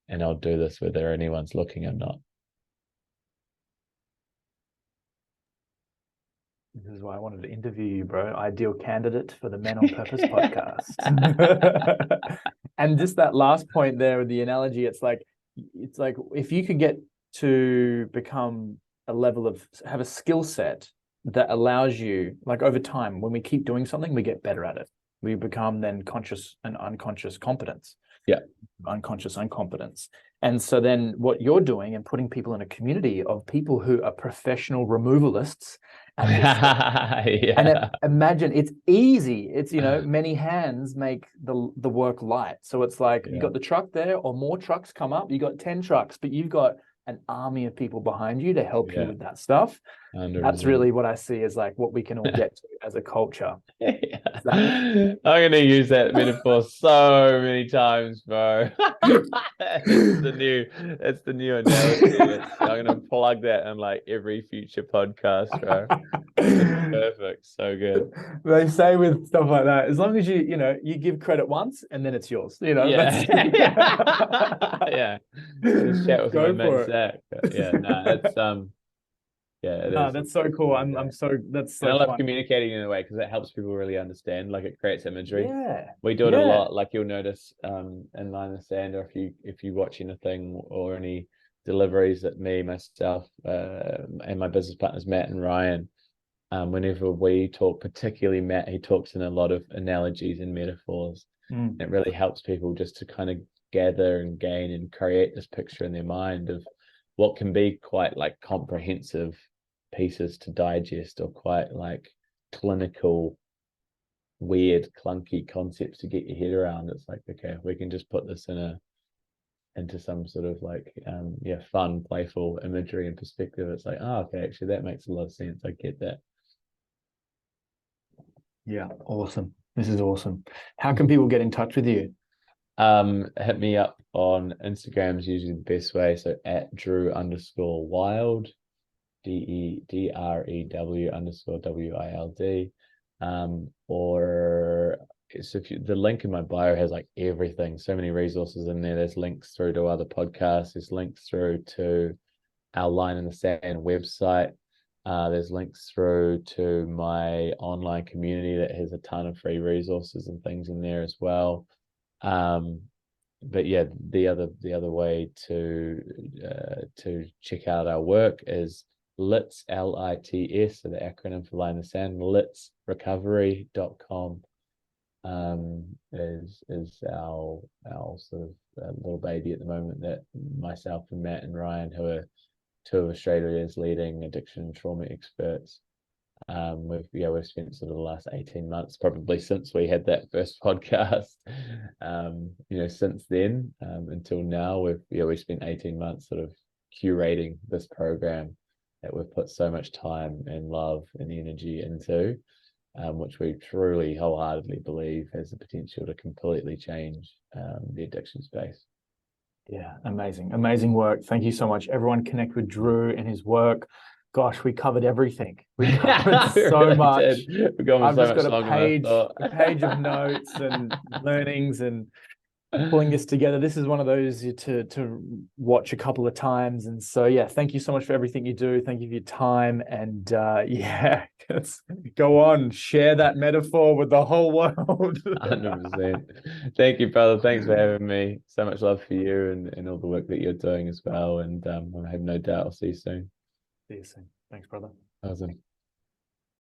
And I'll do this whether anyone's looking or not. This is why I wanted to interview you, bro. Ideal candidate for the Men on Purpose podcast. And just that last point there with the analogy, it's like if you could get to become have a skill set that allows you, like over time, when we keep doing something, we get better at it. We become then conscious and unconscious competence. Yeah. Unconscious incompetence. And so then what you're doing and putting people in a community of people who are professional removalists at this stuff. Yeah. And then imagine it's easy. It's, many hands make the work light. So it's like you Yeah. got the truck there, or more trucks come up. You got 10 trucks, but you've got an army of people behind you to help you with that stuff. 100%. That's really what I see as like what we can all get to as a culture. Yeah. I'm gonna use that metaphor so many times, bro. It's the new analogy. I'm gonna plug that in like every future podcast, bro. It's perfect. So good. They say with stuff like that, as long as you give credit once and then it's yours. Yeah. Yeah. Just chat with Go my for mate it. Zach. But yeah, no, it's yeah, it No, is. that's so cool. That's And so I love fun. communicating in a way because it helps people really understand. Like it creates imagery. Yeah. We do it a Yeah. lot. Like you'll notice in Line in the Sand, or if you watch anything or any deliveries that me, myself, and my business partners Matt and Ryan, whenever we talk, particularly Matt, he talks in a lot of analogies and metaphors. It really helps people just to kind of gather and gain and create this picture in their mind of what can be quite like comprehensive pieces to digest, or quite like clinical, weird, clunky concepts to get your head around. It's like, okay, we can just put this into some sort of like fun, playful imagery and perspective. It's like, oh, okay, actually that makes a lot of sense. I get that. Yeah, awesome. This is awesome. How can people get in touch with you? Hit me up on Instagram is usually the best way. So at Drew_Wild, DEDREW_WILD. Or so the link in my bio has like everything, so many resources in there. There's links through to other podcasts, there's links through to our Line in the Sand website. There's links through to my online community that has a ton of free resources and things in there as well. But yeah, the other way to check out our work is LITS, LITS, so the acronym for Line in the Sand, litsrecovery.com is our sort of little baby at the moment, that myself and Matt and Ryan, who are two of Australia's leading addiction and trauma experts, we've spent sort of the last 18 months, probably since we had that first podcast, since then until now, we've spent 18 months sort of curating this program that we've put so much time and love and energy into, which we truly wholeheartedly believe has the potential to completely change the addiction space. Yeah, amazing work. Thank you so much. Everyone connect with Drew and his work. Gosh, we covered everything. We covered so really much. I've just got a page of notes and learnings and pulling this together. This is one of those to watch a couple of times. And so, yeah, thank you so much for everything you do. Thank you for your time. And go on, share that metaphor with the whole world. 100%. Thank you, brother. Thanks for having me. So much love for you and all the work that you're doing as well. And I have no doubt I'll see you soon. See you soon. Thanks, brother. Awesome.